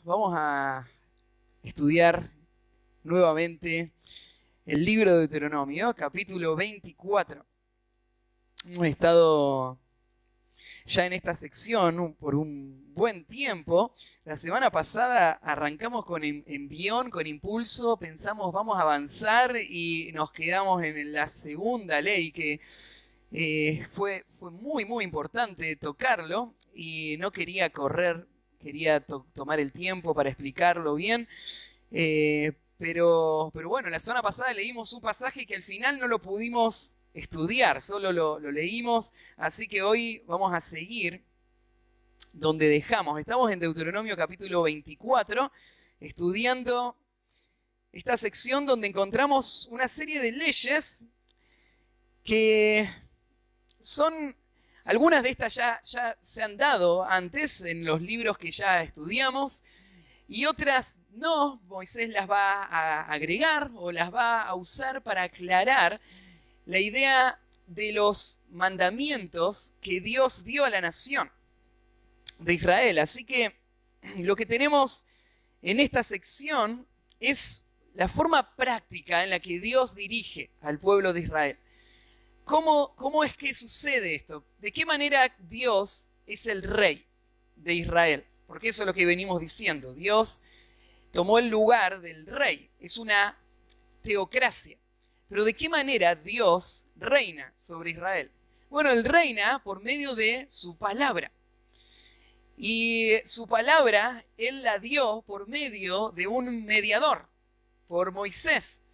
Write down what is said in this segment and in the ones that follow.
Vamos a estudiar nuevamente el libro de Deuteronomio, capítulo 24. Hemos estado ya en esta sección por un buen tiempo. La semana pasada arrancamos con envión, con impulso, pensamos vamos a avanzar y nos quedamos en la segunda ley que fue muy importante tocarlo y no quería correr, quería tomar el tiempo para explicarlo bien. Pero bueno, la semana pasada leímos un pasaje que al final no lo pudimos estudiar, solo lo leímos, así que hoy vamos a seguir donde dejamos. Estamos en Deuteronomio capítulo 24, estudiando esta sección donde encontramos una serie de leyes que son... Algunas de estas ya se han dado antes en los libros que ya estudiamos, y otras no. Moisés las va a agregar o las va a usar para aclarar la idea de los mandamientos que Dios dio a la nación de Israel. Así que lo que tenemos en esta sección es la forma práctica en la que Dios dirige al pueblo de Israel. ¿Cómo es que sucede esto? ¿De qué manera Dios es el rey de Israel? Porque eso es lo que venimos diciendo. Dios tomó el lugar del rey. Es una teocracia. Pero ¿de qué manera Dios reina sobre Israel? Bueno, Él reina por medio de su palabra. Y su palabra Él la dio por medio de un mediador, por Moisés,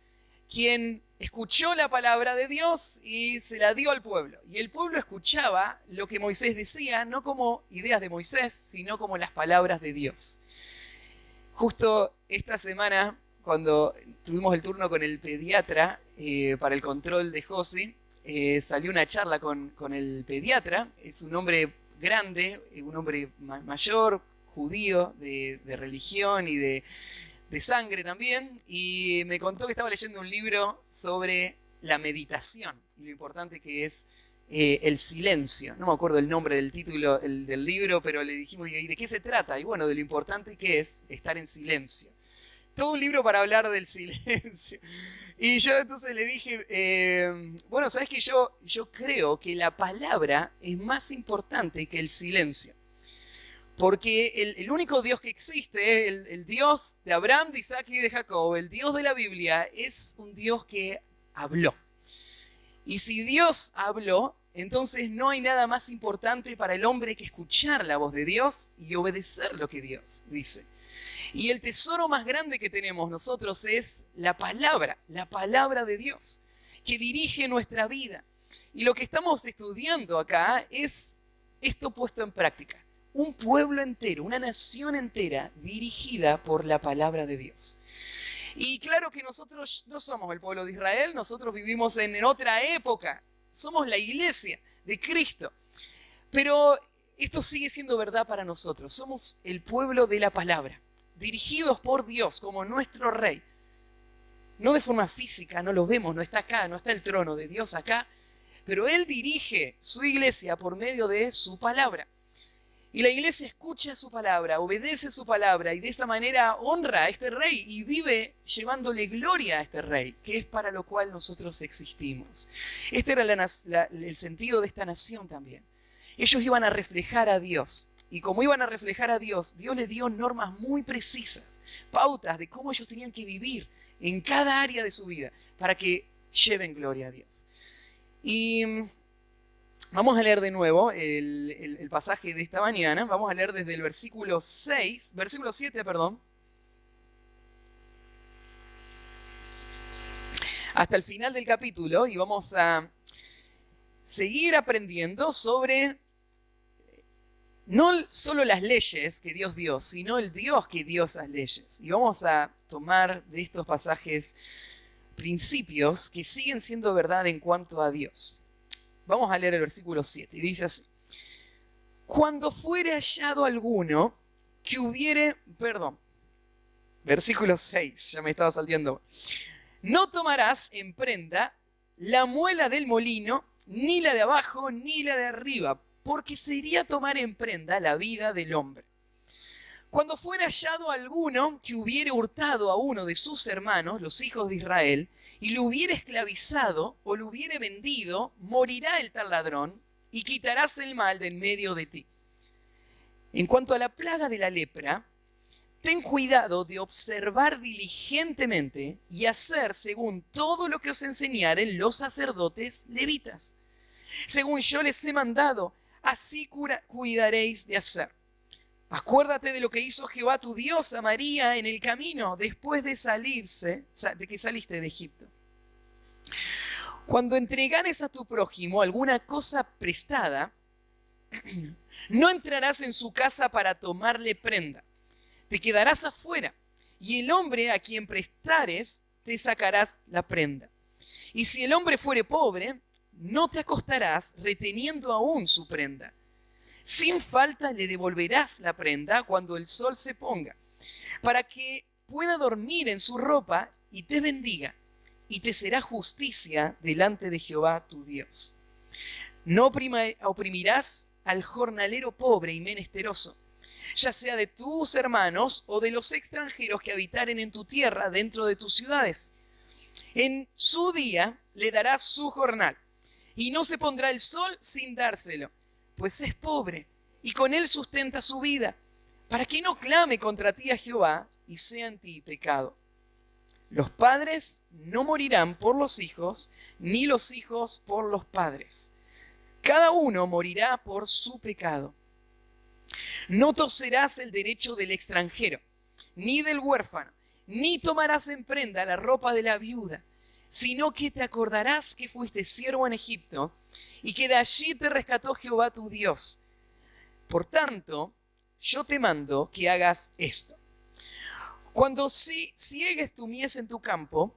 quien escuchó la palabra de Dios y se la dio al pueblo. Y el pueblo escuchaba lo que Moisés decía, no como ideas de Moisés, sino como las palabras de Dios. Justo esta semana, cuando tuvimos el turno con el pediatra para el control de Josi, salió una charla con el pediatra. Es un hombre grande, un hombre mayor, judío, de religión y de sangre también, y me contó que estaba leyendo un libro sobre la meditación y lo importante que es el silencio. No me acuerdo el nombre del título del libro, pero le dijimos, ¿y de qué se trata? Y bueno, de lo importante que es estar en silencio. Todo un libro para hablar del silencio. Y yo entonces le dije, bueno, ¿sabes qué? Yo creo que la palabra es más importante que el silencio. Porque el único Dios que existe, el Dios de Abraham, de Isaac y de Jacob, el Dios de la Biblia, es un Dios que habló. Y si Dios habló, entonces no hay nada más importante para el hombre que escuchar la voz de Dios y obedecer lo que Dios dice. Y el tesoro más grande que tenemos nosotros es la palabra de Dios, que dirige nuestra vida. Y lo que estamos estudiando acá es esto puesto en práctica. Un pueblo entero, una nación entera dirigida por la palabra de Dios. Y claro que nosotros no somos el pueblo de Israel, nosotros vivimos en otra época, somos la iglesia de Cristo. Pero esto sigue siendo verdad para nosotros, somos el pueblo de la palabra, dirigidos por Dios como nuestro rey. No de forma física, no lo vemos, no está acá, no está el trono de Dios acá, pero Él dirige su iglesia por medio de su palabra. Y la iglesia escucha su palabra, obedece su palabra y de esa manera honra a este rey y vive llevándole gloria a este rey, que es para lo cual nosotros existimos. Este era el sentido de esta nación también. Ellos iban a reflejar a Dios. Y como iban a reflejar a Dios, Dios les dio normas muy precisas, pautas de cómo ellos tenían que vivir en cada área de su vida para que lleven gloria a Dios. Y vamos a leer de nuevo el pasaje de esta mañana. Vamos a leer desde el versículo 7, hasta el final del capítulo, y vamos a seguir aprendiendo sobre no solo las leyes que Dios dio, sino el Dios que dio esas leyes. Y vamos a tomar de estos pasajes principios que siguen siendo verdad en cuanto a Dios. Vamos a leer el versículo 7 y dice así: cuando fuere hallado alguno que hubiere, versículo 6, ya me estaba salteando. No tomarás en prenda la muela del molino, ni la de abajo, ni la de arriba, porque sería tomar en prenda la vida del hombre. Cuando fuera hallado alguno que hubiere hurtado a uno de sus hermanos, los hijos de Israel, y lo hubiere esclavizado o lo hubiere vendido, morirá el tal ladrón y quitarás el mal de en medio de ti. En cuanto a la plaga de la lepra, ten cuidado de observar diligentemente y hacer según todo lo que os enseñaren los sacerdotes levitas. Según yo les he mandado, así cuidaréis de hacer. Acuérdate de lo que hizo Jehová tu Dios a María en el camino después de que saliste de Egipto. Cuando entregares a tu prójimo alguna cosa prestada, no entrarás en su casa para tomarle prenda. Te quedarás afuera, y el hombre a quien prestares te sacarás la prenda. Y si el hombre fuere pobre, no te acostarás reteniendo aún su prenda. Sin falta le devolverás la prenda cuando el sol se ponga, para que pueda dormir en su ropa y te bendiga, y te será justicia delante de Jehová tu Dios. No oprimirás al jornalero pobre y menesteroso, ya sea de tus hermanos o de los extranjeros que habitaren en tu tierra dentro de tus ciudades. En su día le darás su jornal, y no se pondrá el sol sin dárselo, pues es pobre, y con él sustenta su vida, para que no clame contra ti a Jehová y sea en ti pecado. Los padres no morirán por los hijos, ni los hijos por los padres. Cada uno morirá por su pecado. No torcerás el derecho del extranjero, ni del huérfano, ni tomarás en prenda la ropa de la viuda, sino que te acordarás que fuiste siervo en Egipto, y que de allí te rescató Jehová tu Dios. Por tanto, yo te mando que hagas esto. Cuando ciegues tu mies en tu campo,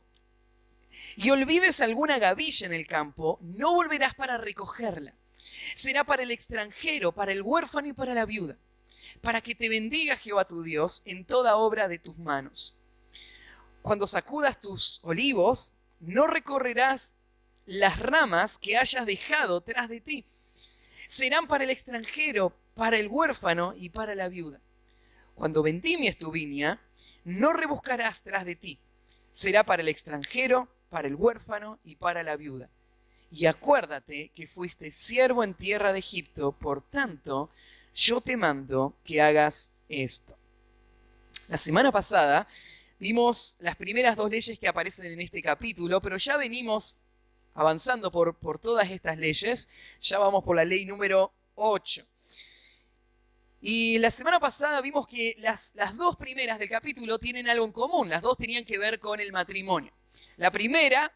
y olvides alguna gavilla en el campo, no volverás para recogerla. Será para el extranjero, para el huérfano y para la viuda, para que te bendiga Jehová tu Dios en toda obra de tus manos. Cuando sacudas tus olivos, no recorrerás las ramas que hayas dejado tras de ti. Serán para el extranjero, para el huérfano y para la viuda. Cuando vendimies tu viña, no rebuscarás tras de ti. Será para el extranjero, para el huérfano y para la viuda. Y acuérdate que fuiste siervo en tierra de Egipto, por tanto, yo te mando que hagas esto. La semana pasada vimos las primeras dos leyes que aparecen en este capítulo, pero ya venimos avanzando por todas estas leyes. Ya vamos por la ley número 8. Y la semana pasada vimos que las dos primeras del capítulo tienen algo en común. Las dos tenían que ver con el matrimonio. La primera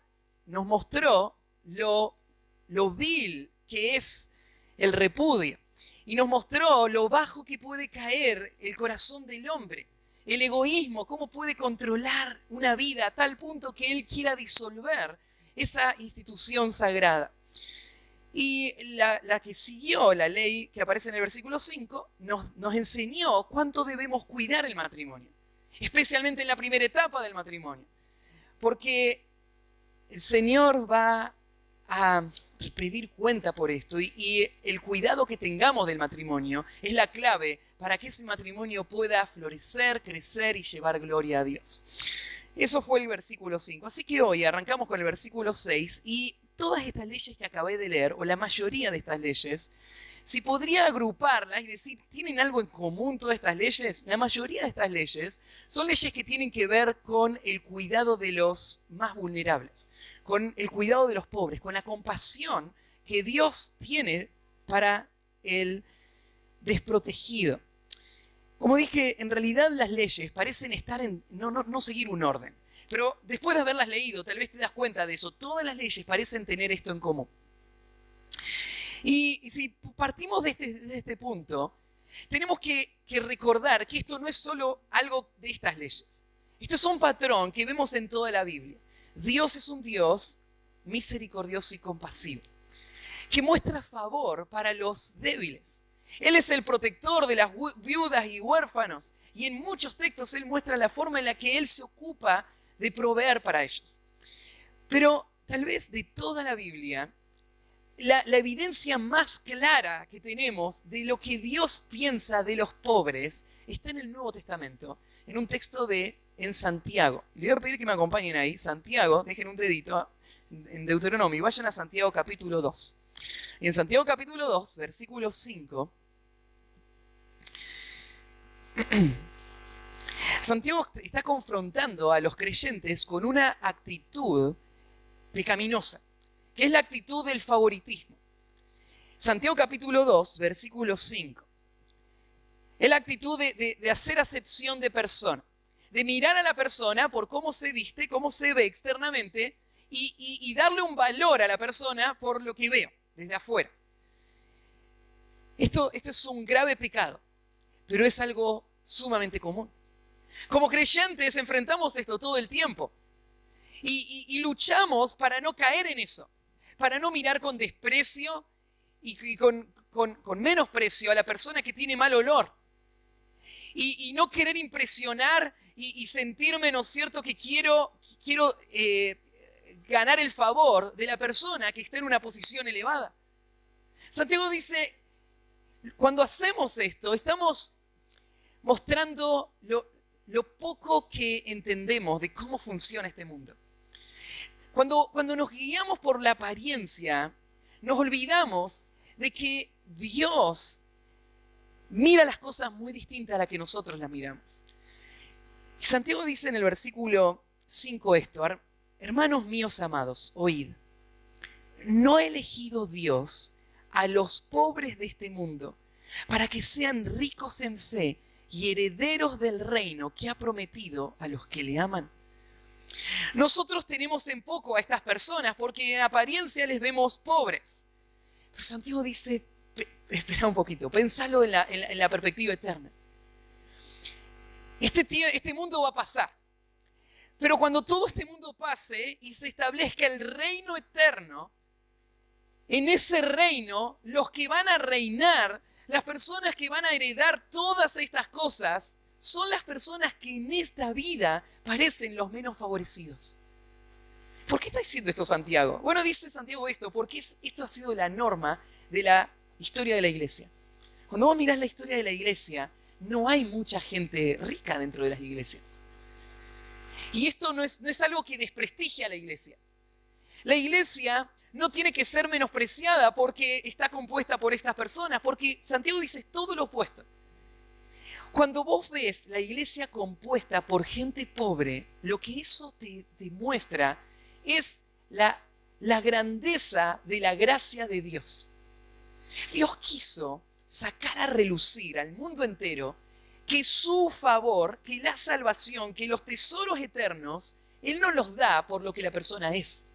nos mostró lo vil que es el repudio. Y nos mostró lo bajo que puede caer el corazón del hombre. El egoísmo, cómo puede controlar una vida a tal punto que él quiera disolver esa institución sagrada. Y la que siguió la ley que aparece en el versículo 5 nos enseñó cuánto debemos cuidar el matrimonio, especialmente en la primera etapa del matrimonio, porque el Señor va a pedir cuenta por esto y el cuidado que tengamos del matrimonio es la clave para que ese matrimonio pueda florecer, crecer y llevar gloria a Dios. Eso fue el versículo 5. Así que hoy arrancamos con el versículo 6 y todas estas leyes que acabé de leer, o la mayoría de estas leyes, si podría agruparlas y decir, ¿tienen algo en común todas estas leyes? La mayoría de estas leyes son leyes que tienen que ver con el cuidado de los más vulnerables, con el cuidado de los pobres, con la compasión que Dios tiene para el desprotegido. Como dije, en realidad las leyes parecen estar no seguir un orden. Pero después de haberlas leído, tal vez te das cuenta de eso. Todas las leyes parecen tener esto en común. Y si partimos de este punto, tenemos que recordar que esto no es solo algo de estas leyes. Esto es un patrón que vemos en toda la Biblia. Dios es un Dios misericordioso y compasivo, que muestra favor para los débiles. Él es el protector de las viudas y huérfanos. Y en muchos textos Él muestra la forma en la que Él se ocupa de proveer para ellos. Pero tal vez de toda la Biblia, la evidencia más clara que tenemos de lo que Dios piensa de los pobres está en el Nuevo Testamento, en un texto en Santiago. Le voy a pedir que me acompañen ahí. Santiago, dejen un dedito en Deuteronomio y vayan a Santiago capítulo 2. Y en Santiago capítulo 2, versículo 5, Santiago está confrontando a los creyentes con una actitud pecaminosa, que es la actitud del favoritismo. Santiago capítulo 2, versículo 5. Es la actitud de hacer acepción de persona, de mirar a la persona por cómo se viste, cómo se ve externamente y darle un valor a la persona por lo que veo desde afuera. Esto es un grave pecado, pero es algo sumamente común. Como creyentes enfrentamos esto todo el tiempo y luchamos para no caer en eso, para no mirar con desprecio y con menosprecio a la persona que tiene mal olor y no querer impresionar y sentirme, ¿no es cierto?, que quiero ganar el favor de la persona que está en una posición elevada. Santiago dice, cuando hacemos esto, estamos mostrando lo poco que entendemos de cómo funciona este mundo. Cuando nos guiamos por la apariencia, nos olvidamos de que Dios mira las cosas muy distintas a las que nosotros las miramos. Y Santiago dice en el versículo 5 esto: hermanos míos amados, oíd, ¿no ha elegido Dios a los pobres de este mundo para que sean ricos en fe y herederos del reino que ha prometido a los que le aman? Nosotros tenemos en poco a estas personas porque en apariencia les vemos pobres. Pero Santiago dice, espera un poquito, pensalo en la perspectiva eterna. Este mundo va a pasar. Pero cuando todo este mundo pase y se establezca el reino eterno, en ese reino, los que van a reinar, las personas que van a heredar todas estas cosas, son las personas que en esta vida parecen los menos favorecidos. ¿Por qué está diciendo esto Santiago? Bueno, dice Santiago esto porque esto ha sido la norma de la historia de la iglesia. Cuando vos mirás la historia de la iglesia, no hay mucha gente rica dentro de las iglesias. Y esto no es algo que desprestigia a la iglesia. La iglesia no tiene que ser menospreciada porque está compuesta por estas personas, porque Santiago dice todo lo opuesto. Cuando vos ves la iglesia compuesta por gente pobre, lo que eso te muestra es la grandeza de la gracia de Dios. Dios quiso sacar a relucir al mundo entero que su favor, que la salvación, que los tesoros eternos, Él no los da por lo que la persona es.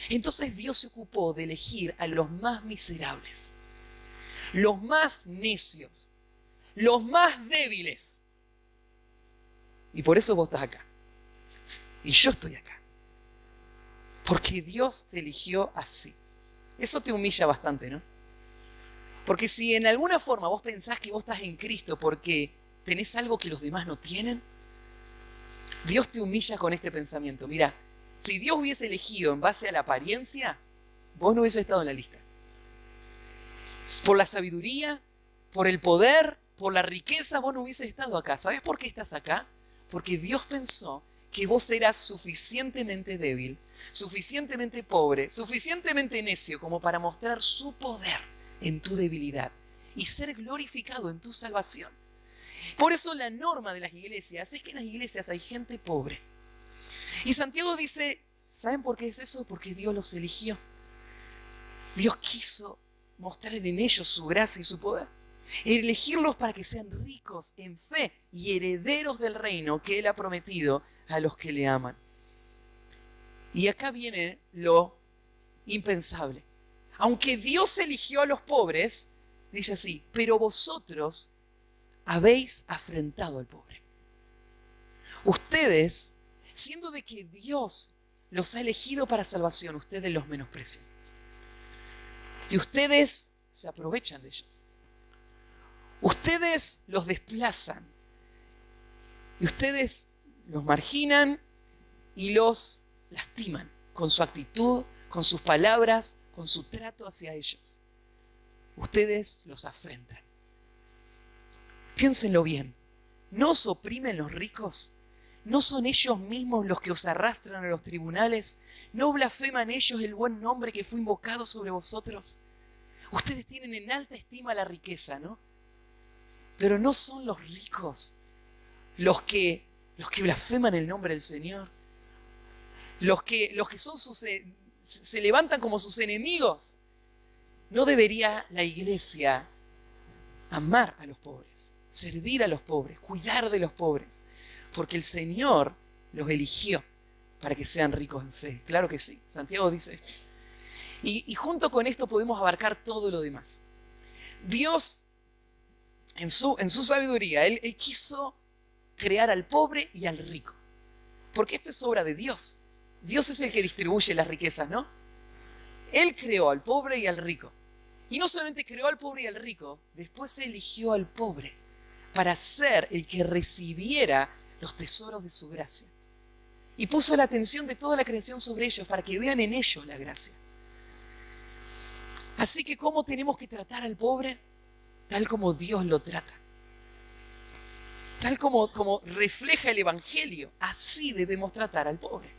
Entonces Dios se ocupó de elegir a los más miserables, los más necios, los más débiles. Y por eso vos estás acá. Y yo estoy acá. Porque Dios te eligió así. Eso te humilla bastante, ¿no? Porque si en alguna forma vos pensás que vos estás en Cristo porque tenés algo que los demás no tienen, Dios te humilla con este pensamiento. Mira, si Dios hubiese elegido en base a la apariencia, vos no hubieses estado en la lista. Por la sabiduría, por el poder, por la riqueza, vos no hubieses estado acá. ¿Sabés por qué estás acá? Porque Dios pensó que vos eras suficientemente débil, suficientemente pobre, suficientemente necio como para mostrar su poder en tu debilidad y ser glorificado en tu salvación. Por eso la norma de las iglesias es que en las iglesias hay gente pobre. Y Santiago dice, ¿saben por qué es eso? Porque Dios los eligió. Dios quiso mostrar en ellos su gracia y su poder. Elegirlos para que sean ricos en fe y herederos del reino que Él ha prometido a los que le aman. Y acá viene lo impensable. Aunque Dios eligió a los pobres, dice así, pero vosotros habéis afrentado al pobre. Ustedes, siendo de que Dios los ha elegido para salvación, ustedes los menosprecian. Y ustedes se aprovechan de ellos. Ustedes los desplazan. Y ustedes los marginan y los lastiman con su actitud, con sus palabras, con su trato hacia ellos. Ustedes los afrentan. Piénsenlo bien. ¿No os oprimen los ricos? ¿No son ellos mismos los que os arrastran a los tribunales? ¿No blasfeman ellos el buen nombre que fue invocado sobre vosotros? Ustedes tienen en alta estima la riqueza, ¿no? Pero no son los ricos los que blasfeman el nombre del Señor. Los que son se levantan como sus enemigos. ¿No debería la iglesia amar a los pobres, servir a los pobres, cuidar de los pobres? Porque el Señor los eligió para que sean ricos en fe. Claro que sí. Santiago dice esto. Y junto con esto podemos abarcar todo lo demás. Dios, en su sabiduría, Él quiso crear al pobre y al rico. Porque esto es obra de Dios. Dios es el que distribuye las riquezas, ¿no? Él creó al pobre y al rico. Y no solamente creó al pobre y al rico, después eligió al pobre para ser el que recibiera los tesoros de su gracia. Y puso la atención de toda la creación sobre ellos para que vean en ellos la gracia. Así que, ¿cómo tenemos que tratar al pobre? Tal como Dios lo trata. Tal como refleja el Evangelio. Así debemos tratar al pobre.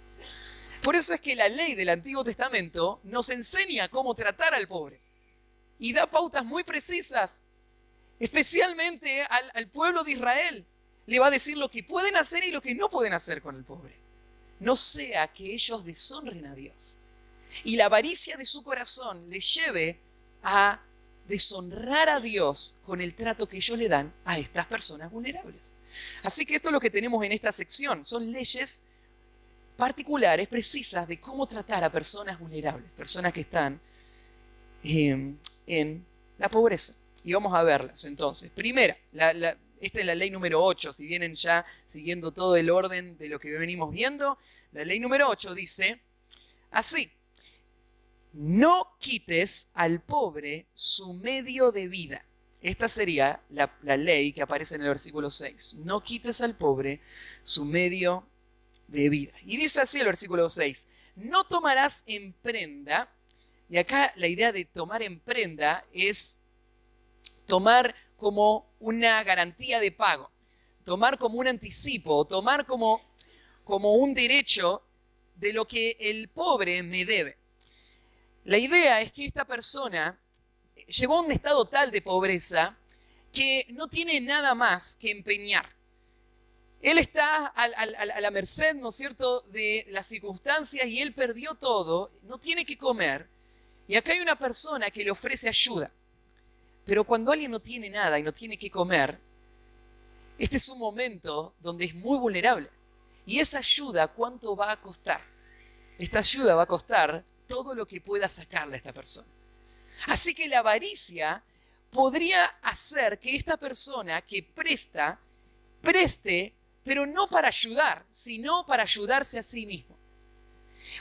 Por eso es que la ley del Antiguo Testamento nos enseña cómo tratar al pobre. Y da pautas muy precisas. Especialmente al pueblo de Israel. Le va a decir lo que pueden hacer y lo que no pueden hacer con el pobre. No sea que ellos deshonren a Dios. Y la avaricia de su corazón les lleve a deshonrar a Dios con el trato que ellos le dan a estas personas vulnerables. Así que esto es lo que tenemos en esta sección. Son leyes particulares, precisas, de cómo tratar a personas vulnerables, personas que están en la pobreza. Y vamos a verlas entonces. Primera, esta es la ley número 8, si vienen ya siguiendo todo el orden de lo que venimos viendo. La ley número 8 dice así: no quites al pobre su medio de vida. Esta sería la ley que aparece en el versículo 6. No quites al pobre su medio de vida. Y dice así el versículo 6. No tomarás en prenda. Y acá la idea de tomar en prenda es tomar como una garantía de pago. Tomar como un anticipo. Tomar como un derecho de lo que el pobre me debe. La idea es que esta persona llegó a un estado tal de pobreza que no tiene nada más que empeñar. Él está a la merced, ¿no es cierto?, de las circunstancias y él perdió todo, no tiene que comer. Y acá hay una persona que le ofrece ayuda. Pero cuando alguien no tiene nada y no tiene que comer, este es un momento donde es muy vulnerable. Y esa ayuda, ¿cuánto va a costar? Esta ayuda va a costar todo lo que pueda sacarle a esta persona. Así que la avaricia podría hacer que esta persona que preste, pero no para ayudar, sino para ayudarse a sí mismo.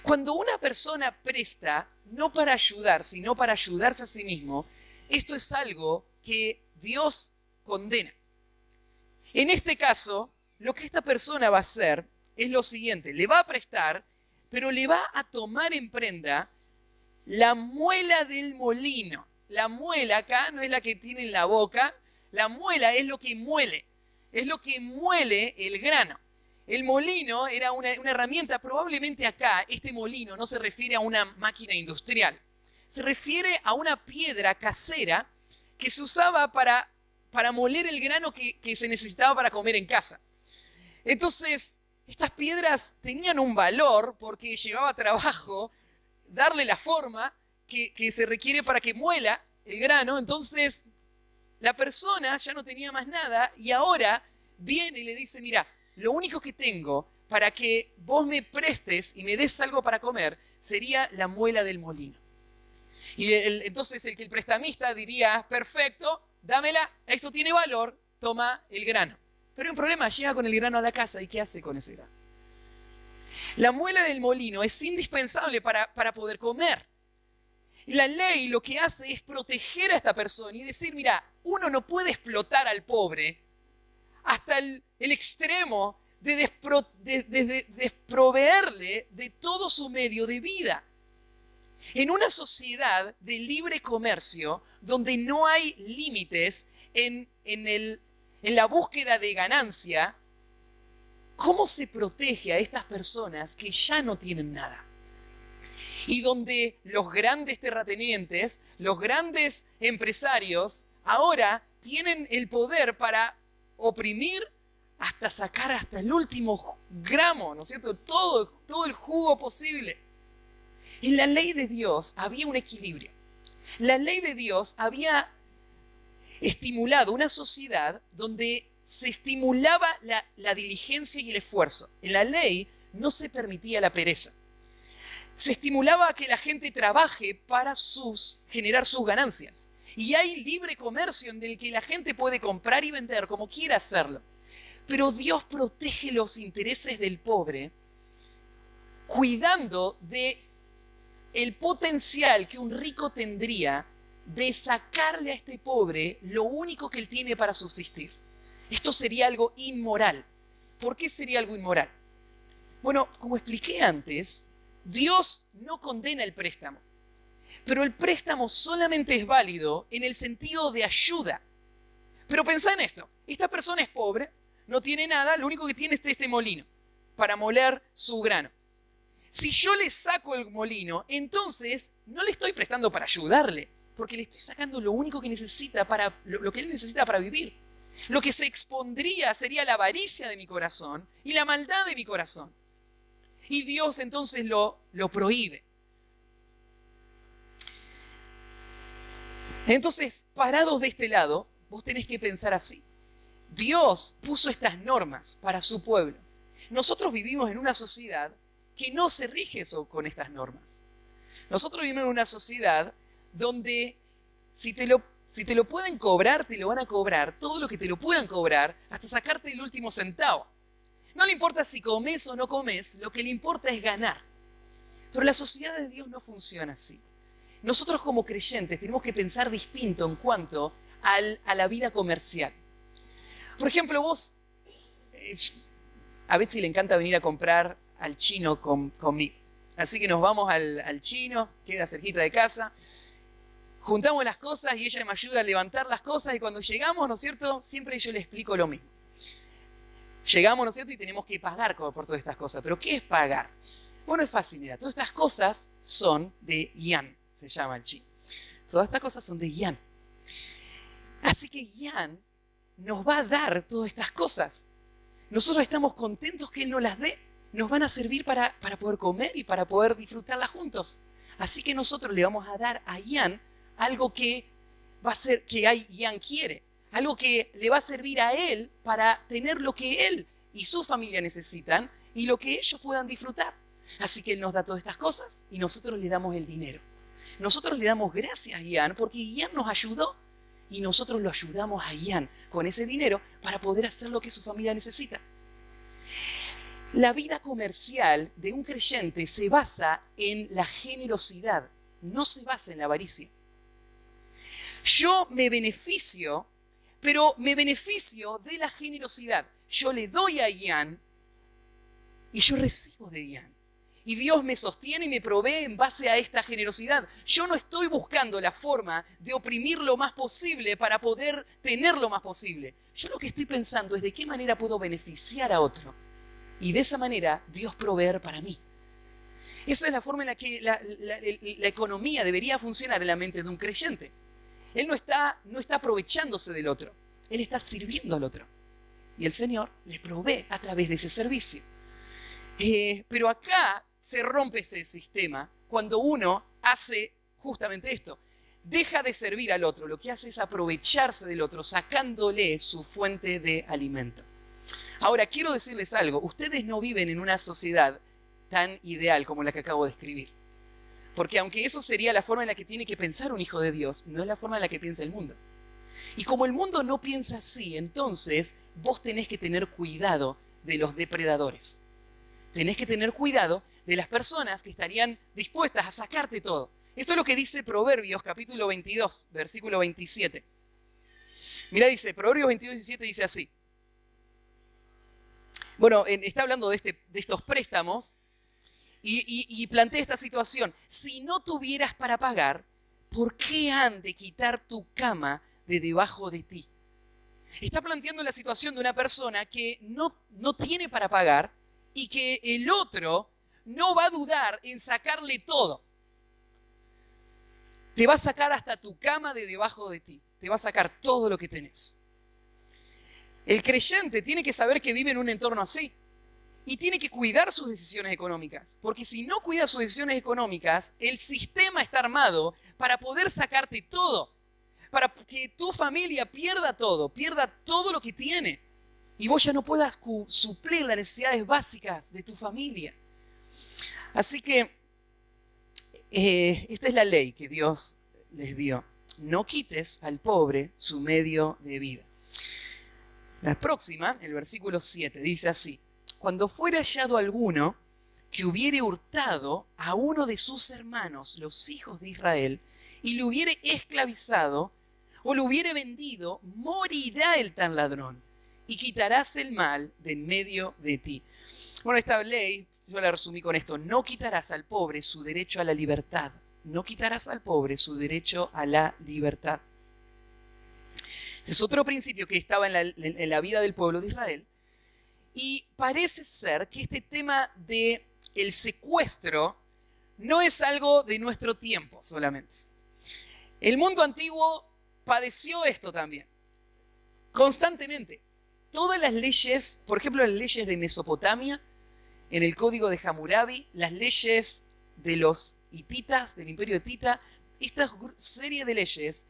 Cuando una persona presta, no para ayudar, sino para ayudarse a sí mismo, esto es algo que Dios condena. En este caso, lo que esta persona va a hacer es lo siguiente: le va a prestar, pero le va a tomar en prenda la muela del molino. La muela acá no es la que tiene en la boca, la muela es lo que muele el grano. El molino era una herramienta, probablemente acá este molino no se refiere a una máquina industrial, se refiere a una piedra casera que se usaba para moler el grano que se necesitaba para comer en casa. Entonces, estas piedras tenían un valor porque llevaba trabajo darle la forma que se requiere para que muela el grano. Entonces, la persona ya no tenía más nada y ahora viene y le dice: mira, lo único que tengo para que vos me prestes y me des algo para comer sería la muela del molino. Y entonces el prestamista diría: perfecto, dámela, esto tiene valor, toma el grano. Pero hay un problema, llega con el grano a la casa y ¿qué hace con ese grano? La muela del molino es indispensable para poder comer. La ley lo que hace es proteger a esta persona y decir: mira, uno no puede explotar al pobre hasta el extremo de desproveerle de todo su medio de vida. En una sociedad de libre comercio, donde no hay límites en la búsqueda de ganancia, ¿cómo se protege a estas personas que ya no tienen nada? Y donde los grandes terratenientes, los grandes empresarios, ahora tienen el poder para oprimir hasta sacar hasta el último gramo, ¿no es cierto? Todo el jugo posible. En la ley de Dios había un equilibrio. La ley de Dios había estimulado una sociedad donde se estimulaba la diligencia y el esfuerzo. En la ley no se permitía la pereza. Se estimulaba a que la gente trabaje para generar sus ganancias. Y hay libre comercio en el que la gente puede comprar y vender como quiera hacerlo. Pero Dios protege los intereses del pobre, cuidando de el potencial que un rico tendría de sacarle a este pobre lo único que él tiene para subsistir. Esto sería algo inmoral. ¿Por qué sería algo inmoral? Bueno, como expliqué antes, Dios no condena el préstamo, pero el préstamo solamente es válido en el sentido de ayuda. Pero pensá en esto, esta persona es pobre, no tiene nada, lo único que tiene es este molino para moler su grano. Si yo le saco el molino, entonces no le estoy prestando para ayudarle, porque le estoy sacando lo único que necesita lo que él necesita para vivir. Lo que se expondría sería la avaricia de mi corazón y la maldad de mi corazón. Y Dios entonces lo prohíbe. Entonces, parados de este lado, vos tenés que pensar así. Dios puso estas normas para su pueblo. Nosotros vivimos en una sociedad que no se rige con estas normas. Nosotros vivimos en una sociedad donde si te lo pueden cobrar, te lo van a cobrar, todo lo que te lo puedan cobrar, hasta sacarte el último centavo. No le importa si comes o no comes, lo que le importa es ganar. Pero la sociedad de Dios no funciona así. Nosotros como creyentes tenemos que pensar distinto en cuanto a la vida comercial. Por ejemplo, vos, a Betsy le encanta venir a comprar al chino conmigo. Así que nos vamos al chino, queda cerquita de casa, juntamos las cosas y ella me ayuda a levantar las cosas y cuando llegamos, ¿no es cierto? Siempre yo le explico lo mismo. Llegamos, ¿no es cierto? Y tenemos que pagar por todas estas cosas. ¿Pero qué es pagar? Bueno, es fácil, mira, todas estas cosas son de Yan, se llama el chino. Todas estas cosas son de Yan. Así que Yan nos va a dar todas estas cosas. Nosotros estamos contentos que Él nos las dé. Nos van a servir para poder comer y para poder disfrutarlas juntos. Así que nosotros le vamos a dar a Yan algo que va a ser que Yan quiere. Algo que le va a servir a él para tener lo que él y su familia necesitan y lo que ellos puedan disfrutar. Así que Él nos da todas estas cosas y nosotros le damos el dinero. Nosotros le damos gracias a Yan porque Yan nos ayudó y nosotros lo ayudamos a Yan con ese dinero para poder hacer lo que su familia necesita. La vida comercial de un creyente se basa en la generosidad, no se basa en la avaricia. Yo me beneficio, pero me beneficio de la generosidad. Yo le doy a Yan y yo recibo de Yan. Y Dios me sostiene y me provee en base a esta generosidad. Yo no estoy buscando la forma de oprimir lo más posible para poder tener lo más posible. Yo lo que estoy pensando es de qué manera puedo beneficiar a otro. Y de esa manera Dios proveer para mí. Esa es la forma en la que la economía debería funcionar en la mente de un creyente. Él no está aprovechándose del otro. Él está sirviendo al otro. Y el Señor le provee a través de ese servicio. Pero acá se rompe ese sistema cuando uno hace justamente esto. Deja de servir al otro. Lo que hace es aprovecharse del otro, sacándole su fuente de alimento. Ahora, quiero decirles algo. Ustedes no viven en una sociedad tan ideal como la que acabo de escribir. Porque aunque eso sería la forma en la que tiene que pensar un hijo de Dios, no es la forma en la que piensa el mundo. Y como el mundo no piensa así, entonces vos tenés que tener cuidado de los depredadores. Tenés que tener cuidado de las personas que estarían dispuestas a sacarte todo. Esto es lo que dice Proverbios capítulo 22, versículo 27. Mirá, Proverbios 22, 17 dice así. Bueno, está hablando de estos préstamos y plantea esta situación. Si no tuvieras para pagar, ¿por qué han de quitar tu cama de debajo de ti? Está planteando la situación de una persona que no tiene para pagar y que el otro no va a dudar en sacarle todo. Te va a sacar hasta tu cama de debajo de ti. Te va a sacar todo lo que tenés. El creyente tiene que saber que vive en un entorno así. Y tiene que cuidar sus decisiones económicas. Porque si no cuida sus decisiones económicas, el sistema está armado para poder sacarte todo. Para que tu familia pierda todo lo que tiene. Y vos ya no puedas suplir las necesidades básicas de tu familia. Así que esta es la ley que Dios les dio. No quites al pobre su medio de vida. La próxima, el versículo 7, dice así. Cuando fuere hallado alguno que hubiere hurtado a uno de sus hermanos, los hijos de Israel, y lo hubiere esclavizado o lo hubiere vendido, morirá el tal ladrón y quitarás el mal de en medio de ti. Bueno, esta ley, yo la resumí con esto. No quitarás al pobre su derecho a la libertad. No quitarás al pobre su derecho a la libertad. Este es otro principio que estaba en la vida del pueblo de Israel. Y parece ser que este tema del secuestro no es algo de nuestro tiempo solamente. El mundo antiguo padeció esto también, constantemente. Todas las leyes, por ejemplo, las leyes de Mesopotamia, en el Código de Hammurabi, las leyes de los hititas, del imperio hitita, esta serie de leyes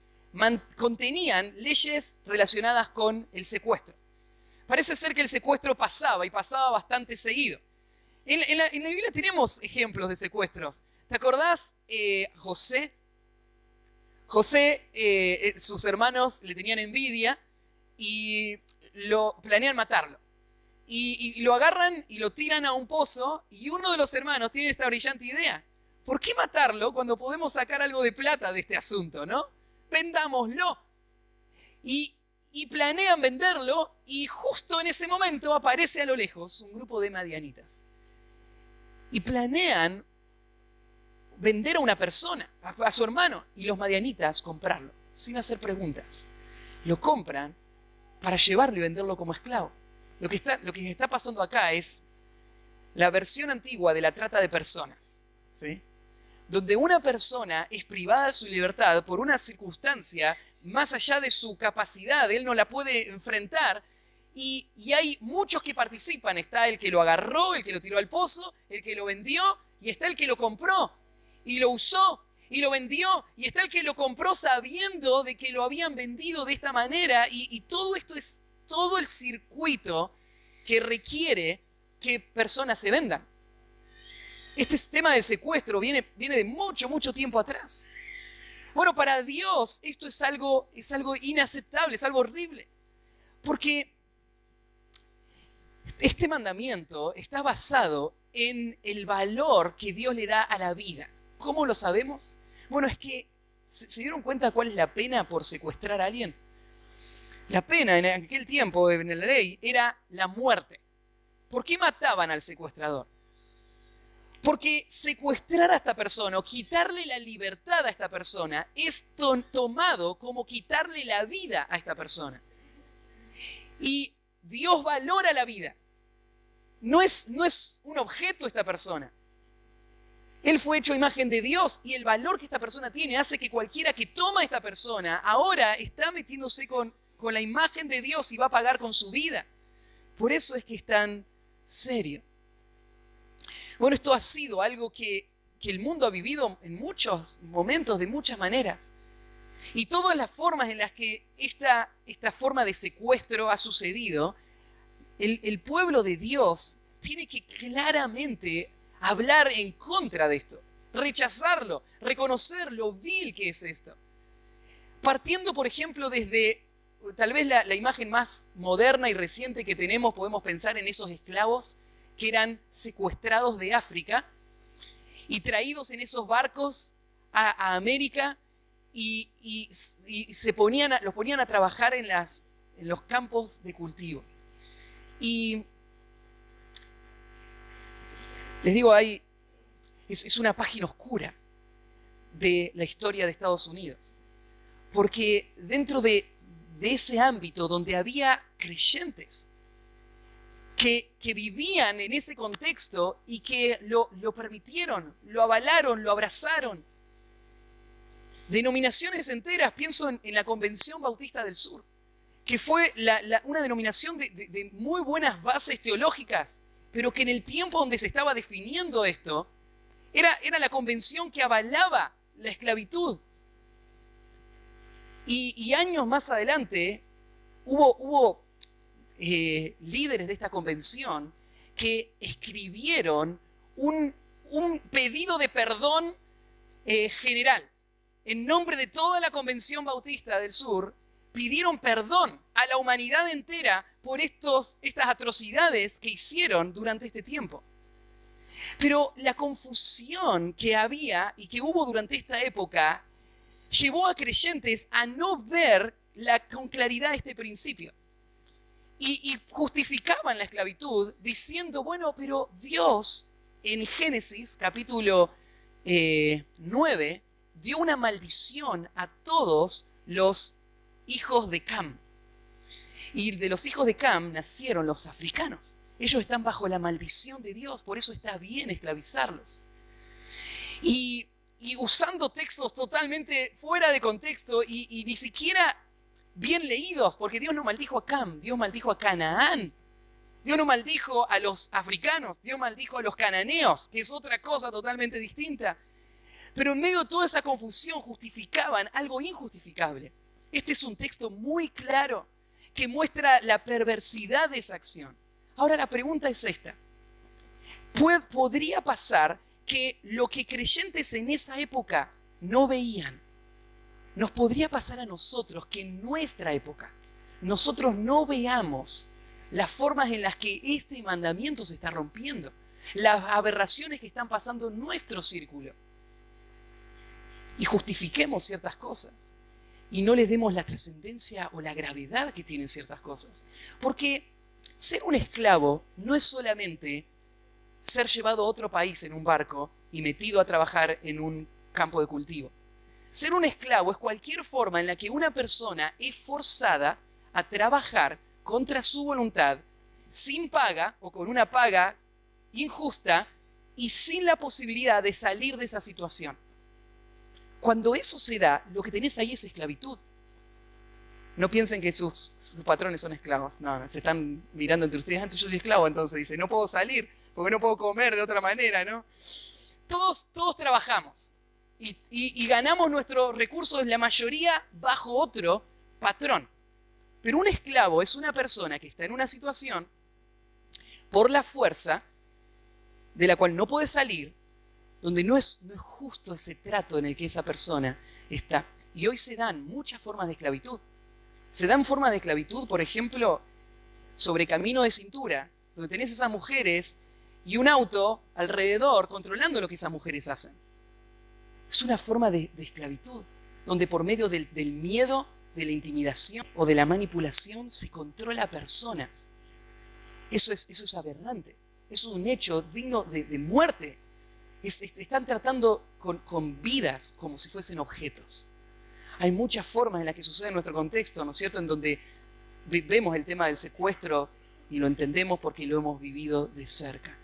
contenían leyes relacionadas con el secuestro. Parece ser que el secuestro pasaba y pasaba bastante seguido. En la Biblia tenemos ejemplos de secuestros. ¿Te acordás José? José, sus hermanos le tenían envidia y planean matarlo. Y lo agarran y lo tiran a un pozo y uno de los hermanos tiene esta brillante idea. ¿Por qué matarlo cuando podemos sacar algo de plata de este asunto, no? Vendámoslo. Y planean venderlo y justo en ese momento aparece a lo lejos un grupo de madianitas. Y planean vender a una persona, a su hermano, y los madianitas comprarlo, sin hacer preguntas. Lo compran para llevarlo y venderlo como esclavo. Lo que está pasando acá es la versión antigua de la trata de personas, ¿sí? Donde una persona es privada de su libertad por una circunstancia más allá de su capacidad, él no la puede enfrentar, y hay muchos que participan. Está el que lo agarró, el que lo tiró al pozo, el que lo vendió, y está el que lo compró, y lo usó, y lo vendió, y está el que lo compró sabiendo de que lo habían vendido de esta manera, y todo esto es todo el circuito que requiere que personas se vendan. Este tema del secuestro viene de mucho tiempo atrás. Bueno, para Dios esto es algo inaceptable, es algo horrible. Porque este mandamiento está basado en el valor que Dios le da a la vida. ¿Cómo lo sabemos? Bueno, es que ¿se dieron cuenta cuál es la pena por secuestrar a alguien? La pena en aquel tiempo, en la ley, era la muerte. ¿Por qué mataban al secuestrador? Porque secuestrar a esta persona o quitarle la libertad a esta persona es tomado como quitarle la vida a esta persona. Y Dios valora la vida. No es un objeto esta persona. Él fue hecho a imagen de Dios y el valor que esta persona tiene hace que cualquiera que toma a esta persona ahora está metiéndose con la imagen de Dios y va a pagar con su vida. Por eso es que es tan serio. Bueno, esto ha sido algo que el mundo ha vivido en muchos momentos, de muchas maneras. Y todas las formas en las que esta forma de secuestro ha sucedido, el pueblo de Dios tiene que claramente hablar en contra de esto, rechazarlo, reconocer lo vil que es esto. Partiendo, por ejemplo, desde tal vez la imagen más moderna y reciente que tenemos, podemos pensar en esos esclavos que eran secuestrados de África y traídos en esos barcos a América y los ponían a trabajar en los campos de cultivo. Y les digo, hay Es una página oscura de la historia de Estados Unidos. Porque dentro de ese ámbito donde había creyentes que vivían en ese contexto y que lo permitieron, lo avalaron, lo abrazaron. Denominaciones enteras, pienso en la Convención Bautista del Sur, que fue una denominación de muy buenas bases teológicas, pero que en el tiempo donde se estaba definiendo esto, era la convención que avalaba la esclavitud. Y años más adelante hubo líderes de esta convención que escribieron un pedido de perdón general. En nombre de toda la Convención Bautista del Sur, pidieron perdón a la humanidad entera por estas atrocidades que hicieron durante este tiempo. Pero la confusión que había y que hubo durante esta época llevó a creyentes a no ver con claridad este principio. Y justificaban la esclavitud diciendo, bueno, pero Dios en Génesis capítulo 9 dio una maldición a todos los hijos de Cam. Y de los hijos de Cam nacieron los africanos. Ellos están bajo la maldición de Dios, por eso está bien esclavizarlos. Y usando textos totalmente fuera de contexto y ni siquiera bien leídos, porque Dios no maldijo a Cam, Dios maldijo a Canaán. Dios no maldijo a los africanos, Dios maldijo a los cananeos, que es otra cosa totalmente distinta. Pero en medio de toda esa confusión justificaban algo injustificable. Este es un texto muy claro que muestra la perversidad de esa acción. Ahora la pregunta es esta. ¿Podría pasar que lo que creyentes en esa época no veían, nos podría pasar a nosotros que en nuestra época nosotros no veamos las formas en las que este mandamiento se está rompiendo, las aberraciones que están pasando en nuestro círculo, y justifiquemos ciertas cosas y no les demos la trascendencia o la gravedad que tienen ciertas cosas? Porque ser un esclavo no es solamente ser llevado a otro país en un barco y metido a trabajar en un campo de cultivo. Ser un esclavo es cualquier forma en la que una persona es forzada a trabajar contra su voluntad, sin paga o con una paga injusta y sin la posibilidad de salir de esa situación. Cuando eso se da, lo que tenés ahí es esclavitud. No piensen que sus patrones son esclavos. No, se están mirando entre ustedes. Yo soy esclavo, entonces dice, no puedo salir porque no puedo comer de otra manera, ¿no? Todos trabajamos y ganamos nuestros recursos, la mayoría bajo otro patrón. Pero un esclavo es una persona que está en una situación por la fuerza de la cual no puede salir, donde no es justo ese trato en el que esa persona está. Y hoy se dan muchas formas de esclavitud. Se dan formas de esclavitud, por ejemplo, sobre camino de cintura, donde tenés esas mujeres y un auto alrededor controlando lo que esas mujeres hacen. Es una forma de esclavitud, donde por medio del miedo, de la intimidación o de la manipulación se controla a personas. Eso es aberrante. Eso es un hecho digno de muerte. Están tratando con vidas como si fuesen objetos. Hay muchas formas en las que sucede en nuestro contexto, ¿no es cierto?, en donde vemos el tema del secuestro y lo entendemos porque lo hemos vivido de cerca.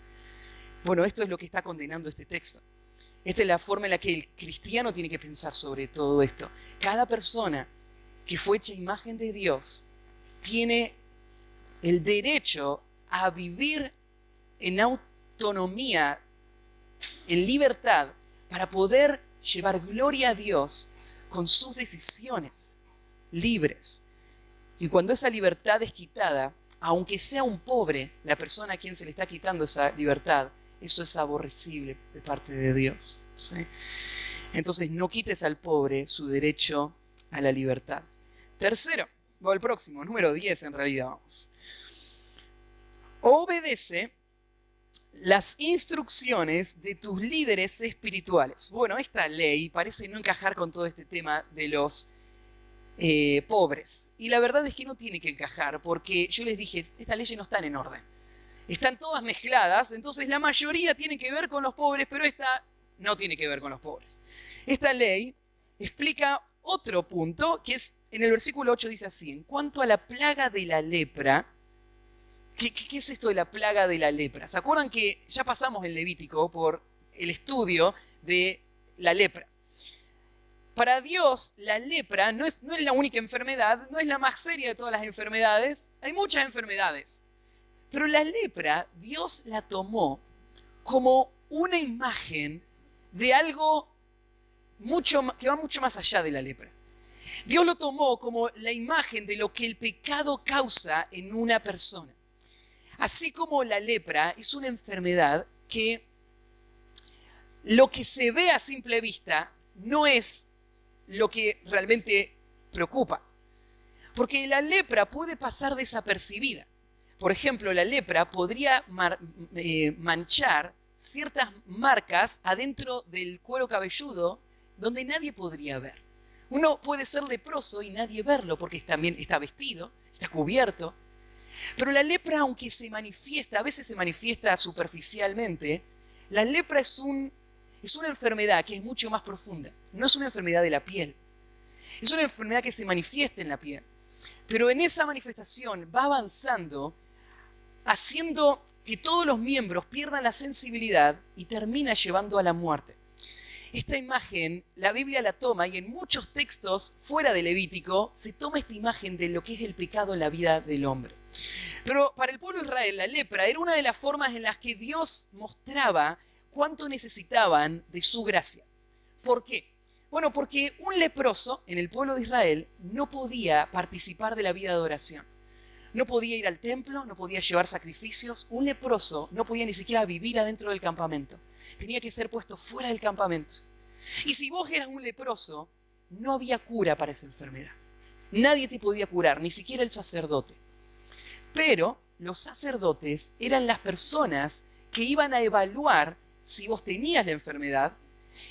Bueno, esto es lo que está condenando este texto. Esta es la forma en la que el cristiano tiene que pensar sobre todo esto. Cada persona que fue hecha imagen de Dios tiene el derecho a vivir en autonomía, en libertad, para poder llevar gloria a Dios con sus decisiones libres. Y cuando esa libertad es quitada, aunque sea un pobre, la persona a quien se le está quitando esa libertad, eso es aborrecible de parte de Dios, ¿sí? Entonces no quites al pobre su derecho a la libertad. Tercero, o el próximo, número 10 en realidad, vamos. Obedece las instrucciones de tus líderes espirituales. Bueno, esta ley parece no encajar con todo este tema de los pobres. Y la verdad es que no tiene que encajar, porque yo les dije, estas leyes no están en orden. Están todas mezcladas, entonces la mayoría tienen que ver con los pobres, pero esta no tiene que ver con los pobres. Esta ley explica otro punto, que es, en el versículo 8 dice así: en cuanto a la plaga de la lepra. ¿Qué es esto de la plaga de la lepra? ¿Se acuerdan que ya pasamos en Levítico por el estudio de la lepra? Para Dios, la lepra no es la única enfermedad, no es la más seria de todas las enfermedades. Hay muchas enfermedades. Pero la lepra, Dios la tomó como una imagen de algo que va mucho más allá de la lepra. Dios lo tomó como la imagen de lo que el pecado causa en una persona. Así como la lepra es una enfermedad que lo que se ve a simple vista no es lo que realmente preocupa. Porque la lepra puede pasar desapercibida. Por ejemplo, la lepra podría manchar ciertas marcas adentro del cuero cabelludo donde nadie podría ver. Uno puede ser leproso y nadie verlo porque también está vestido, está cubierto. Pero la lepra, aunque se manifiesta, a veces se manifiesta superficialmente, la lepra es una enfermedad que es mucho más profunda. No es una enfermedad de la piel. Es una enfermedad que se manifiesta en la piel. Pero en esa manifestación va avanzando, haciendo que todos los miembros pierdan la sensibilidad y termina llevando a la muerte. Esta imagen, la Biblia la toma, y en muchos textos fuera de Levítico se toma esta imagen de lo que es el pecado en la vida del hombre. Pero para el pueblo de Israel, la lepra era una de las formas en las que Dios mostraba cuánto necesitaban de su gracia. ¿Por qué? Bueno, porque un leproso en el pueblo de Israel no podía participar de la vida de oración. No podía ir al templo, no podía llevar sacrificios. Un leproso no podía ni siquiera vivir adentro del campamento. Tenía que ser puesto fuera del campamento. Y si vos eras un leproso, no había cura para esa enfermedad. Nadie te podía curar, ni siquiera el sacerdote. Pero los sacerdotes eran las personas que iban a evaluar si vos tenías la enfermedad,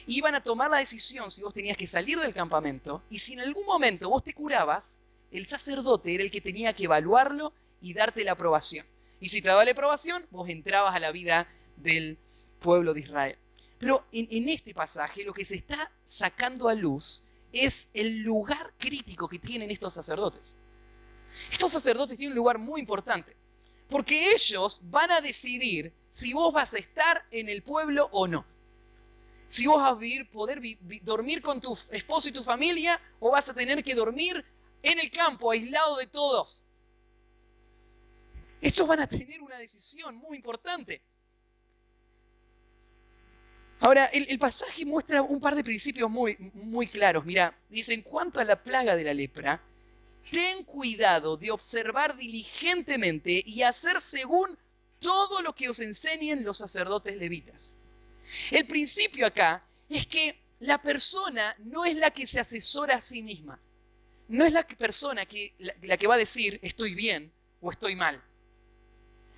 iban a tomar la decisión si vos tenías que salir del campamento, y si en algún momento vos te curabas, el sacerdote era el que tenía que evaluarlo y darte la aprobación. Y si te daba la aprobación, vos entrabas a la vida del pueblo de Israel. Pero en este pasaje lo que se está sacando a luz es el lugar crítico que tienen estos sacerdotes. Estos sacerdotes tienen un lugar muy importante, porque ellos van a decidir si vos vas a estar en el pueblo o no. Si vos vas a poder dormir con tu esposo y tu familia, o vas a tener que dormir en el campo, aislado de todos. Ellos van a tener una decisión muy importante. Ahora, el pasaje muestra un par de principios muy claros. Mira, dice: en cuanto a la plaga de la lepra, ten cuidado de observar diligentemente y hacer según todo lo que os enseñen los sacerdotes levitas. El principio acá es que la persona no es la que se asesora a sí misma. No es la persona la que va a decir estoy bien o estoy mal.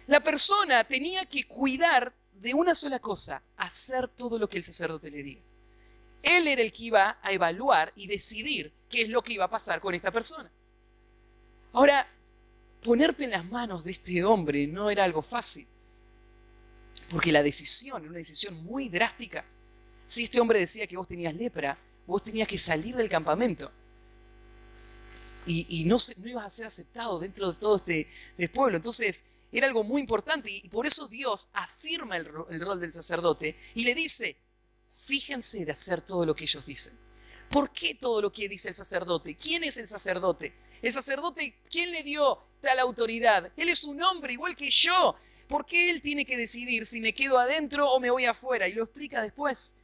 La persona tenía que cuidar de una sola cosa: hacer todo lo que el sacerdote le diga. Él era el que iba a evaluar y decidir qué es lo que iba a pasar con esta persona. Ahora, ponerte en las manos de este hombre no era algo fácil, porque la decisión era una decisión muy drástica. Si este hombre decía que vos tenías lepra, vos tenías que salir del campamento. Y no ibas a ser aceptado dentro de todo este pueblo. Entonces, era algo muy importante, y por eso Dios afirma el rol del sacerdote y le dice: fíjense de hacer todo lo que ellos dicen. ¿Por qué todo lo que dice el sacerdote? ¿Quién es el sacerdote? El sacerdote, ¿quién le dio tal autoridad? Él es un hombre igual que yo. ¿Por qué él tiene que decidir si me quedo adentro o me voy afuera? Y lo explica después.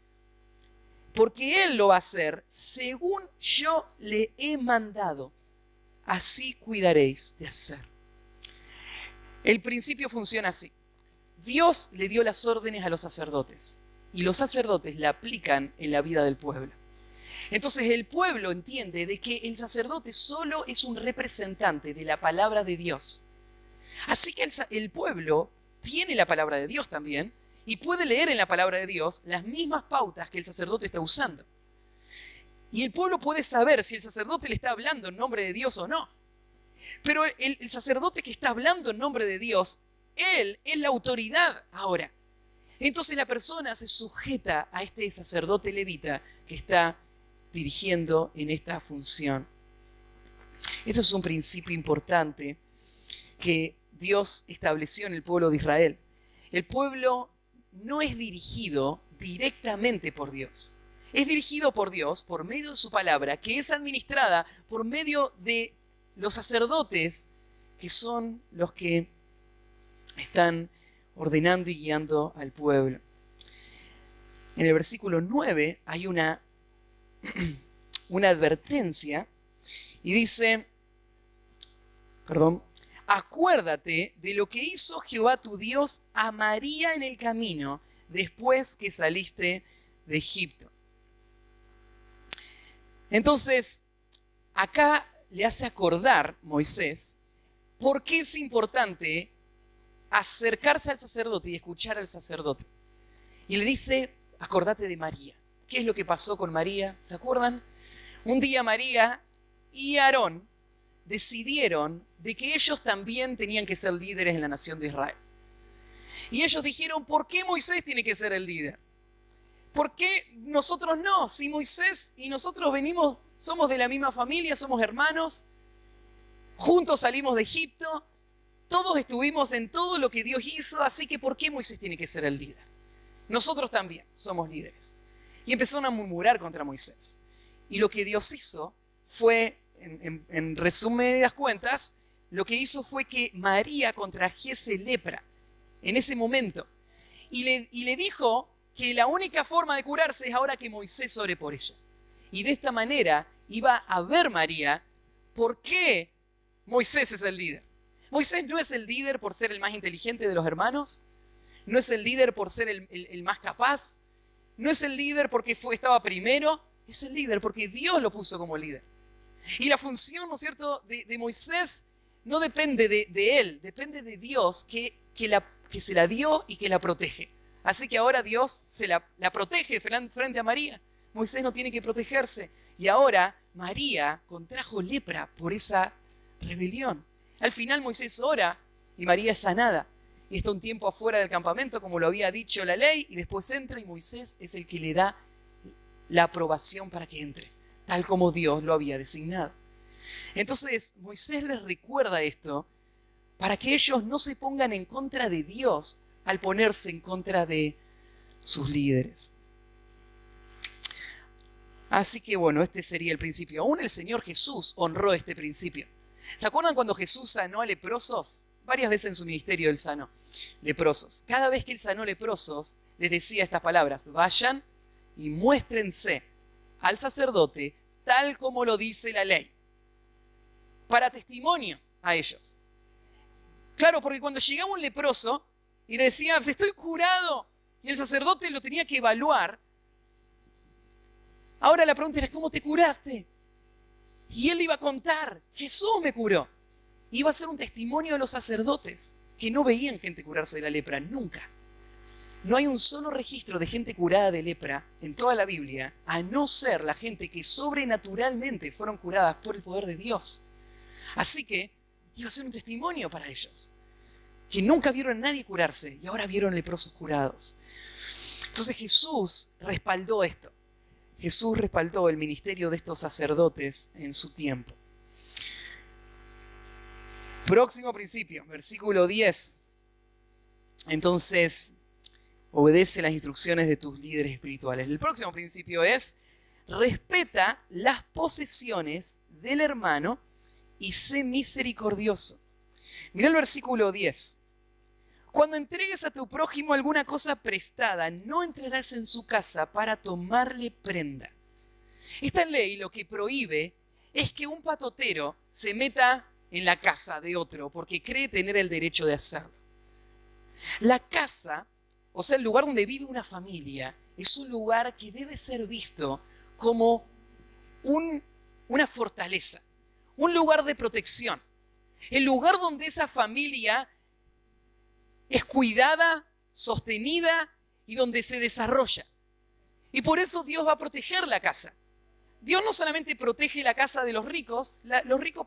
Porque él lo va a hacer según yo le he mandado. Así cuidaréis de hacer. El principio funciona así. Dios le dio las órdenes a los sacerdotes y los sacerdotes la aplican en la vida del pueblo. Entonces el pueblo entiende de que el sacerdote solo es un representante de la palabra de Dios. Así que el pueblo tiene la palabra de Dios también y puede leer en la palabra de Dios las mismas pautas que el sacerdote está usando. Y el pueblo puede saber si el sacerdote le está hablando en nombre de Dios o no. Pero el sacerdote que está hablando en nombre de Dios, él es la autoridad ahora. Entonces la persona se sujeta a este sacerdote levita que está dirigiendo en esta función. Esto es un principio importante que Dios estableció en el pueblo de Israel. El pueblo no es dirigido directamente por Dios. Es dirigido por Dios por medio de su palabra, que es administrada por medio de los sacerdotes, que son los que están ordenando y guiando al pueblo. En el versículo 9 hay una advertencia y dice, acuérdate de lo que hizo Jehová tu Dios a María en el camino después que saliste de Egipto. Entonces, acá le hace acordar Moisés por qué es importante acercarse al sacerdote y escuchar al sacerdote. Y le dice, acordate de María. ¿Qué es lo que pasó con María? ¿Se acuerdan? Un día María y Aarón decidieron de que ellos también tenían que ser líderes en la nación de Israel. Y ellos dijeron, ¿por qué Moisés tiene que ser el líder? ¿Por qué nosotros no? Si Moisés y nosotros somos de la misma familia, somos hermanos, juntos salimos de Egipto, todos estuvimos en todo lo que Dios hizo, así que ¿por qué Moisés tiene que ser el líder? Nosotros también somos líderes. Y empezaron a murmurar contra Moisés. Y lo que Dios hizo fue, en resumidas cuentas, lo que hizo fue que María contrajese lepra en ese momento. Y le dijo que la única forma de curarse es ahora que Moisés ore por ella. Y de esta manera iba a ver María por qué Moisés es el líder. Moisés no es el líder por ser el más inteligente de los hermanos, no es el líder por ser el más capaz, no es el líder porque estaba primero, es el líder porque Dios lo puso como líder. Y la función, ¿no es cierto?, de Moisés no depende de él, depende de Dios que se la dio y que la protege. Así que ahora Dios la protege frente a María. Moisés no tiene que protegerse. Y ahora María contrajo lepra por esa rebelión. Al final Moisés ora y María es sanada. Y está un tiempo afuera del campamento, como lo había dicho la ley, y después entra y Moisés es el que le da la aprobación para que entre, tal como Dios lo había designado. Entonces Moisés les recuerda esto para que ellos no se pongan en contra de Dios al ponerse en contra de sus líderes. Así que bueno, este sería el principio. Aún el Señor Jesús honró este principio. ¿Se acuerdan cuando Jesús sanó a leprosos? Varias veces en su ministerio Él sanó leprosos. Cada vez que Él sanó leprosos, les decía estas palabras: vayan y muéstrense al sacerdote tal como lo dice la ley, para testimonio a ellos. Claro, porque cuando llegaba un leproso y decía, estoy curado, y el sacerdote lo tenía que evaluar, ahora la pregunta era, ¿cómo te curaste? Y él iba a contar, Jesús me curó. Iba a ser un testimonio de los sacerdotes, que no veían gente curarse de la lepra, nunca. No hay un solo registro de gente curada de lepra en toda la Biblia, a no ser la gente que sobrenaturalmente fueron curadas por el poder de Dios. Así que iba a ser un testimonio para ellos, que nunca vieron a nadie curarse y ahora vieron leprosos curados. Entonces Jesús respaldó esto. Jesús respaldó el ministerio de estos sacerdotes en su tiempo. Próximo principio, versículo 10. Entonces, obedece las instrucciones de tus líderes espirituales. El próximo principio es, respeta las posesiones del hermano y sé misericordioso. Mira el versículo 10. Cuando entregues a tu prójimo alguna cosa prestada, no entrarás en su casa para tomarle prenda. Esta ley lo que prohíbe es que un patotero se meta en la casa de otro porque cree tener el derecho de hacerlo. La casa, o sea, el lugar donde vive una familia, es un lugar que debe ser visto como una fortaleza, un lugar de protección, el lugar donde esa familia es cuidada, sostenida y donde se desarrolla. Y por eso Dios va a proteger la casa. Dios no solamente protege la casa de los ricos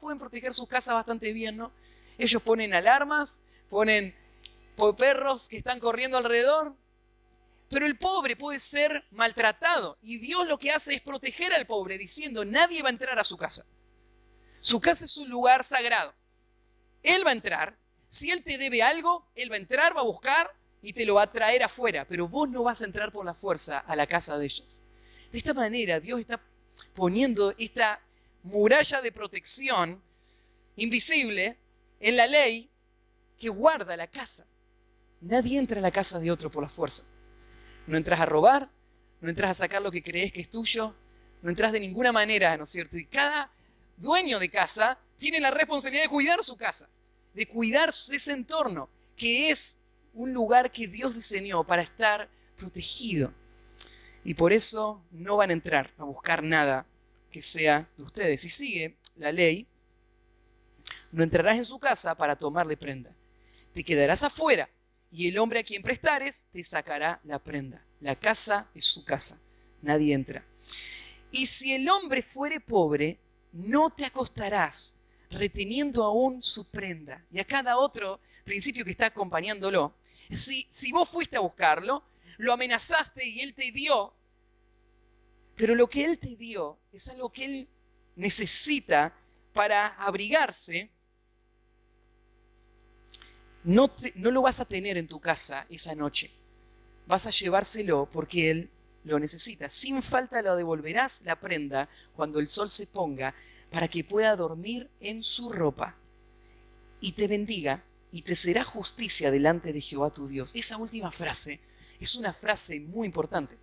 pueden proteger sus casas bastante bien, ¿no? Ellos ponen alarmas, ponen perros que están corriendo alrededor Pero el pobre puede ser maltratado y Dios lo que hace es proteger al pobre diciendo, nadie va a entrar a su casa. Su casa es un lugar sagrado. Él va a entrar. Si él te debe algo, él va a entrar, va a buscar y te lo va a traer afuera. Pero vos no vas a entrar por la fuerza a la casa de ellos. De esta manera, Dios está poniendo esta muralla de protección invisible en la ley que guarda la casa. Nadie entra a la casa de otro por la fuerza. No entras a robar, no entras a sacar lo que crees que es tuyo, no entras de ninguna manera, ¿no es cierto? Y cada dueño de casa tiene la responsabilidad de cuidar su casa, de cuidar ese entorno, que es un lugar que Dios diseñó para estar protegido. Y por eso no van a entrar a buscar nada que sea de ustedes. Y sigue la ley, no entrarás en su casa para tomarle prenda. Te quedarás afuera y el hombre a quien prestares te sacará la prenda. La casa es su casa, nadie entra. Y si el hombre fuere pobre, no te acostarás reteniendo aún su prenda. Y acá da otro principio que está acompañándolo. Si vos fuiste a buscarlo, lo amenazaste y él te dio, pero lo que él te dio es algo que él necesita para abrigarse, no lo vas a tener en tu casa esa noche. Vas a llevárselo porque él lo necesita. Sin falta lo devolverás la prenda cuando el sol se ponga para que pueda dormir en su ropa y te bendiga y te será justicia delante de Jehová tu Dios. Esa última frase es una frase muy importante.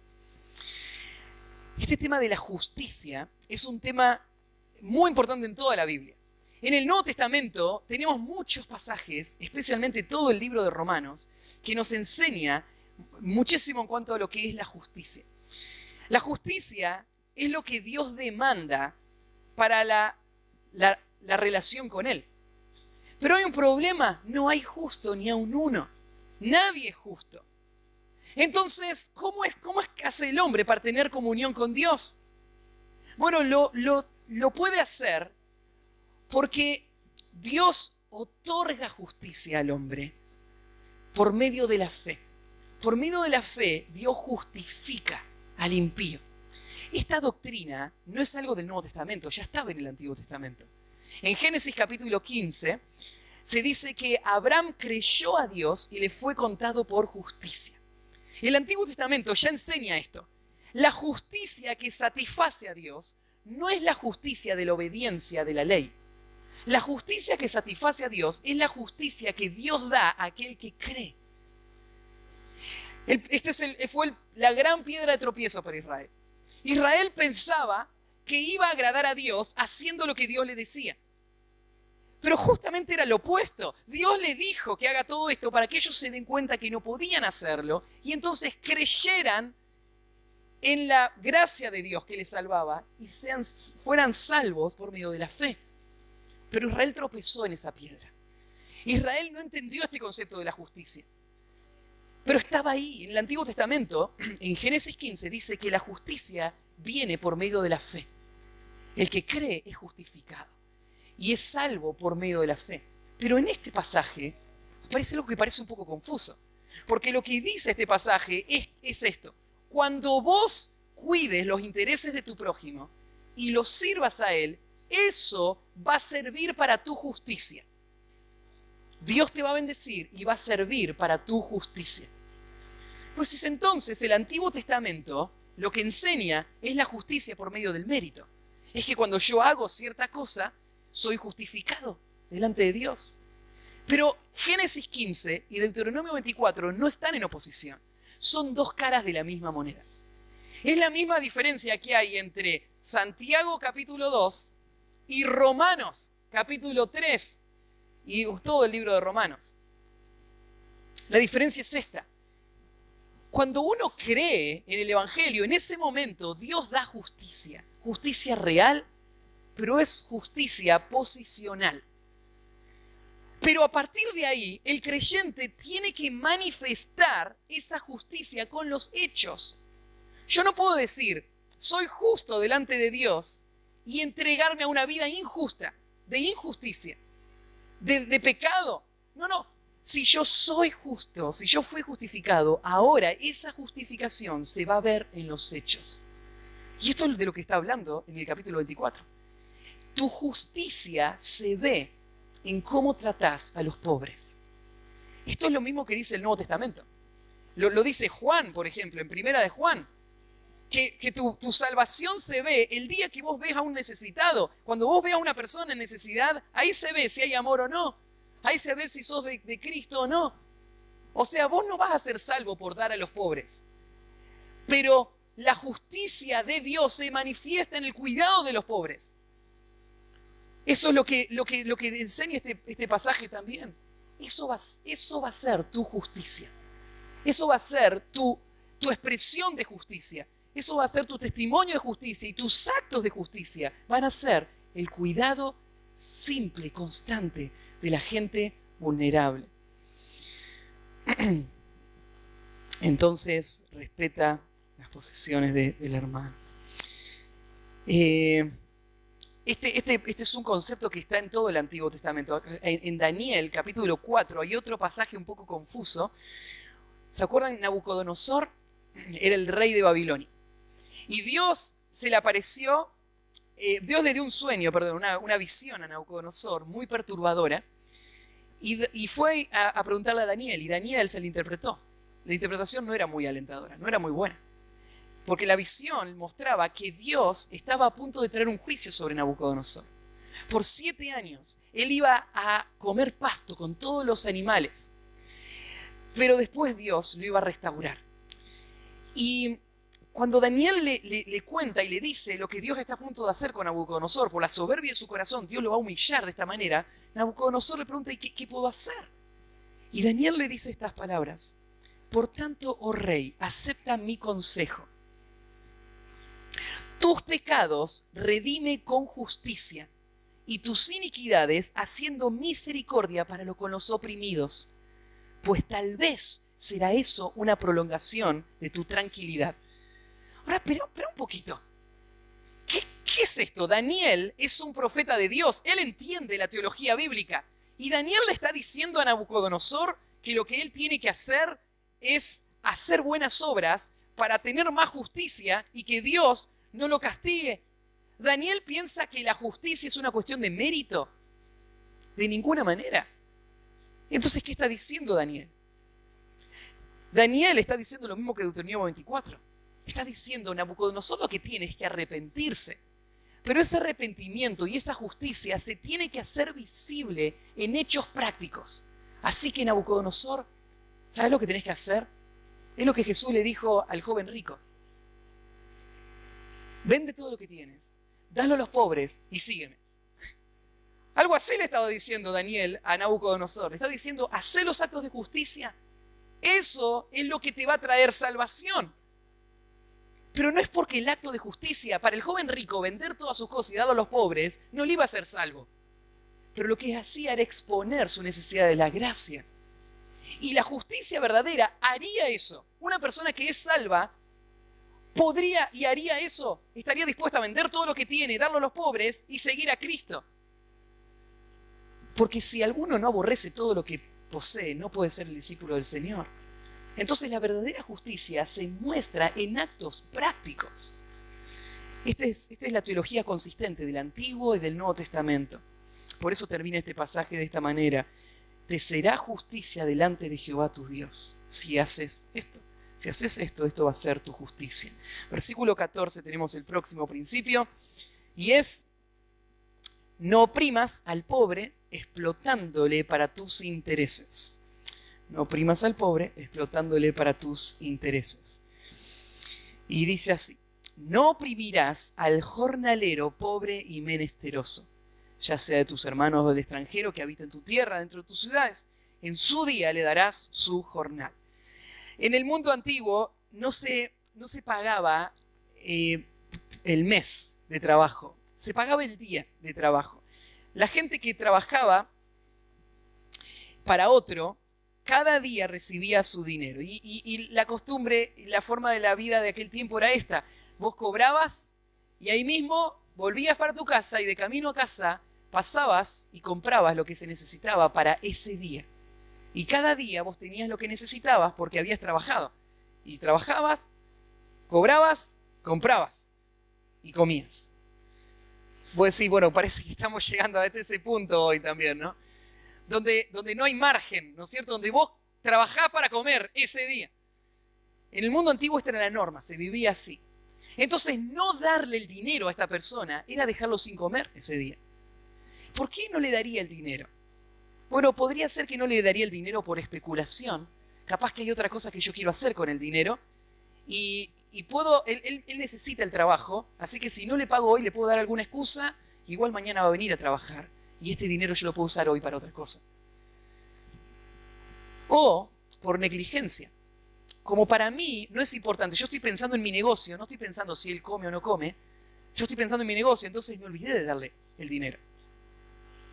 Este tema de la justicia es un tema muy importante en toda la Biblia. En el Nuevo Testamento tenemos muchos pasajes, especialmente todo el libro de Romanos, que nos enseña muchísimo en cuanto a lo que es la justicia. La justicia es lo que Dios demanda para la relación con Él. Pero hay un problema, no hay justo ni aun uno. Nadie es justo. Entonces, ¿cómo es que hace el hombre para tener comunión con Dios? Bueno, lo puede hacer porque Dios otorga justicia al hombre por medio de la fe. Por medio de la fe, Dios justifica al impío. Esta doctrina no es algo del Nuevo Testamento, ya estaba en el Antiguo Testamento. En Génesis capítulo 15 se dice que Abraham creyó a Dios y le fue contado por justicia. El Antiguo Testamento ya enseña esto. La justicia que satisface a Dios no es la justicia de la obediencia de la ley. La justicia que satisface a Dios es la justicia que Dios da a aquel que cree. Fue la gran piedra de tropiezo para Israel. Israel pensaba que iba a agradar a Dios haciendo lo que Dios le decía. Pero justamente era lo opuesto. Dios le dijo que haga todo esto para que ellos se den cuenta que no podían hacerlo y entonces creyeran en la gracia de Dios que les salvaba y fueran salvos por medio de la fe. Pero Israel tropezó en esa piedra. Israel no entendió este concepto de la justicia. Pero estaba ahí, en el Antiguo Testamento, en Génesis 15, dice que la justicia viene por medio de la fe. El que cree es justificado y es salvo por medio de la fe. Pero en este pasaje parece algo que parece un poco confuso. Porque lo que dice este pasaje es esto. Cuando vos cuides los intereses de tu prójimo y los sirvas a él, eso va a servir para tu justicia. Dios te va a bendecir y va a servir para tu justicia. Pues es entonces el Antiguo Testamento lo que enseña es la justicia por medio del mérito. Es que cuando yo hago cierta cosa, soy justificado delante de Dios. Pero Génesis 15 y Deuteronomio 24 no están en oposición. Son dos caras de la misma moneda. Es la misma diferencia que hay entre Santiago capítulo 2 y Romanos capítulo 3 y todo el libro de Romanos. La diferencia es esta. Cuando uno cree en el Evangelio, en ese momento Dios da justicia. Justicia real, pero es justicia posicional. Pero a partir de ahí, el creyente tiene que manifestar esa justicia con los hechos. Yo no puedo decir, soy justo delante de Dios y entregarme a una vida injusta, de injusticia, de pecado. No. si yo soy justo, si yo fui justificado, ahora esa justificación se va a ver en los hechos. Y esto es de lo que está hablando en el capítulo 24. Tu justicia se ve en cómo tratás a los pobres. Esto es lo mismo que dice el Nuevo Testamento. Lo dice Juan, por ejemplo, en Primera de Juan. Que tu salvación se ve el día que vos ves a un necesitado. Cuando vos ves a una persona en necesidad, ahí se ve si hay amor o no. Ahí se ve si sos de Cristo o no. O sea, vos no vas a ser salvo por dar a los pobres. Pero la justicia de Dios se manifiesta en el cuidado de los pobres. Eso es lo que enseña este pasaje también. Eso va a ser tu justicia. Eso va a ser tu expresión de justicia. Eso va a ser tu testimonio de justicia, y tus actos de justicia van a ser el cuidado simple, constante de la gente vulnerable. Entonces, respeta las posesiones del hermano. Este es un concepto que está en todo el Antiguo Testamento. En Daniel, capítulo 4, hay otro pasaje un poco confuso. ¿Se acuerdan? Nabucodonosor era el rey de Babilonia. Y Dios se le apareció, Dios le dio un sueño, una visión a Nabucodonosor muy perturbadora. Y fue a preguntarle a Daniel, y Daniel se le interpretó. La interpretación no era muy alentadora, no era muy buena. Porque la visión mostraba que Dios estaba a punto de traer un juicio sobre Nabucodonosor. Por 7 años, él iba a comer pasto con todos los animales. Pero después Dios lo iba a restaurar. Y cuando Daniel le cuenta y le dice lo que Dios está a punto de hacer con Nabucodonosor, por la soberbia de su corazón, Dios lo va a humillar de esta manera, Nabucodonosor le pregunta, ¿y qué puedo hacer? Y Daniel le dice estas palabras: por tanto, oh rey, acepta mi consejo. Tus pecados redime con justicia, y tus iniquidades haciendo misericordia con los oprimidos, pues tal vez será eso una prolongación de tu tranquilidad. Ahora, pero un poquito. ¿Qué es esto? Daniel es un profeta de Dios. Él entiende la teología bíblica. Y Daniel le está diciendo a Nabucodonosor que lo que él tiene que hacer es hacer buenas obras para tener más justicia y que Dios no lo castigue. Daniel piensa que la justicia es una cuestión de mérito. De ninguna manera. Entonces, ¿qué está diciendo Daniel? Daniel está diciendo lo mismo que Deuteronomio 24. Está diciendo, Nabucodonosor lo que tiene es que arrepentirse. Pero ese arrepentimiento y esa justicia se tiene que hacer visible en hechos prácticos. Así que, Nabucodonosor, ¿sabes lo que tenés que hacer? Es lo que Jesús le dijo al joven rico. Vende todo lo que tienes, dalo a los pobres y sígueme. Algo así le estaba diciendo Daniel a Nabucodonosor. Le estaba diciendo, hacé los actos de justicia. Eso es lo que te va a traer salvación. Pero no es porque el acto de justicia, para el joven rico, vender todas sus cosas y darlo a los pobres, no le iba a hacer salvo. Pero lo que hacía era exponer su necesidad de la gracia. Y la justicia verdadera haría eso. Una persona que es salva podría y haría eso. Estaría dispuesta a vender todo lo que tiene, darlo a los pobres y seguir a Cristo. Porque si alguno no aborrece todo lo que posee, no puede ser el discípulo del Señor. Entonces la verdadera justicia se muestra en actos prácticos. Esta es la teología consistente del Antiguo y del Nuevo Testamento. Por eso termina este pasaje de esta manera. Te será justicia delante de Jehová tu Dios si haces esto. Si haces esto, esto va a ser tu justicia. Versículo 14 tenemos el próximo principio y es: no oprimas al pobre explotándole para tus intereses. No oprimas al pobre explotándole para tus intereses. Y dice así: no oprimirás al jornalero pobre y menesteroso, ya sea de tus hermanos o del extranjero que habita en tu tierra, dentro de tus ciudades. En su día le darás su jornal. En el mundo antiguo no se pagaba el mes de trabajo, se pagaba el día de trabajo. La gente que trabajaba para otro, cada día recibía su dinero. Y la costumbre, la forma de la vida de aquel tiempo era esta. Vos cobrabas y ahí mismo volvías para tu casa y de camino a casa pasabas y comprabas lo que se necesitaba para ese día. Y cada día vos tenías lo que necesitabas porque habías trabajado. Y trabajabas, cobrabas, comprabas y comías. Vos decís, bueno, parece que estamos llegando a ese punto hoy también, ¿no? Donde no hay margen, ¿no es cierto? Donde vos trabajás para comer ese día. En el mundo antiguo esta era la norma, se vivía así. Entonces, no darle el dinero a esta persona era dejarlo sin comer ese día. ¿Por qué no le daría el dinero? Bueno, podría ser que no le daría el dinero por especulación. Capaz que hay otra cosa que yo quiero hacer con el dinero. Y él necesita el trabajo, así que si no le pago hoy, le puedo dar alguna excusa. Igual mañana va a venir a trabajar. Y este dinero yo lo puedo usar hoy para otra cosa. O por negligencia. Como para mí no es importante, yo estoy pensando en mi negocio, no estoy pensando si él come o no come, yo estoy pensando en mi negocio, entonces me olvidé de darle el dinero.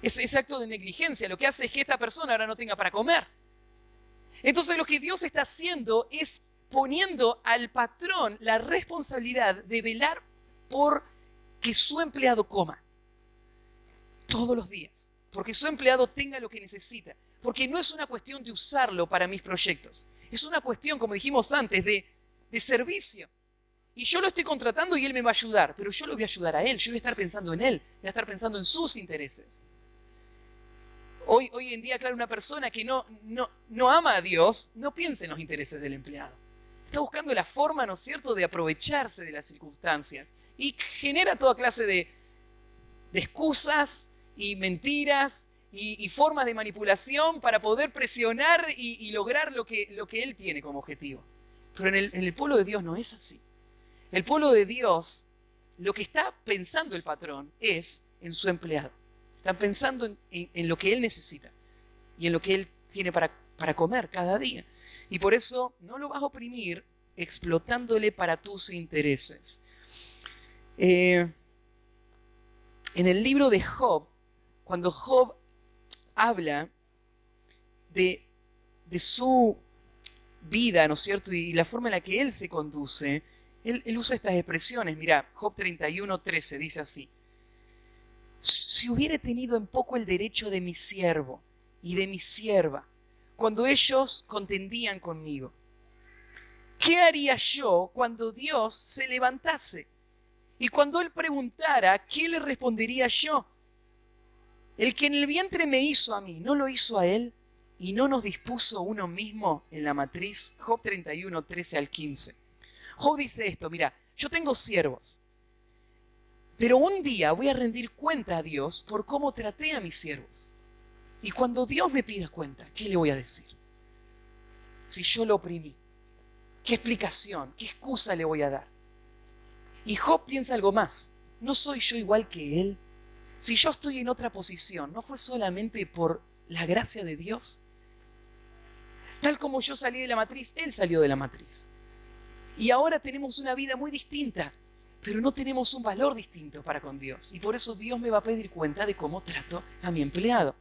Ese acto de negligencia lo que hace es que esta persona ahora no tenga para comer. Entonces lo que Dios está haciendo es poniendo al patrón la responsabilidad de velar por que su empleado coma todos los días, porque su empleado tenga lo que necesita, porque no es una cuestión de usarlo para mis proyectos. Es una cuestión, como dijimos antes, de servicio. Y yo lo estoy contratando y él me va a ayudar, pero yo lo voy a ayudar a él, yo voy a estar pensando en él, voy a estar pensando en sus intereses. Hoy en día, claro, una persona que no ama a Dios, no piensa en los intereses del empleado. Está buscando la forma, ¿no es cierto?, de aprovecharse de las circunstancias. Y genera toda clase de excusas y mentiras y formas de manipulación para poder presionar y lograr lo que él tiene como objetivo. Pero en el pueblo de Dios no es así. El pueblo de Dios, lo que está pensando el patrón es en su empleado. Está pensando en lo que él necesita y en lo que él tiene para comer cada día. Y por eso no lo vas a oprimir explotándole para tus intereses. En el libro de Job, cuando Job habla de su vida, ¿no es cierto? Y la forma en la que él se conduce, él usa estas expresiones. Mira, Job 31:13 dice así: si hubiere tenido en poco el derecho de mi siervo y de mi sierva, cuando ellos contendían conmigo, ¿qué haría yo cuando Dios se levantase? Y cuando él preguntara, ¿qué le respondería yo? El que en el vientre me hizo a mí, ¿no lo hizo a él? ¿Y no nos dispuso uno mismo en la matriz? Job 31:13 al 15. Job dice esto: mira, yo tengo siervos, pero un día voy a rendir cuenta a Dios por cómo traté a mis siervos. Y cuando Dios me pida cuenta, ¿qué le voy a decir? Si yo lo oprimí, ¿qué explicación, qué excusa le voy a dar? Y Job piensa algo más: ¿no soy yo igual que él? Si yo estoy en otra posición, ¿no fue solamente por la gracia de Dios? Tal como yo salí de la matriz, él salió de la matriz. Y ahora tenemos una vida muy distinta, pero no tenemos un valor distinto para con Dios. Y por eso Dios me va a pedir cuenta de cómo trato a mi empleado.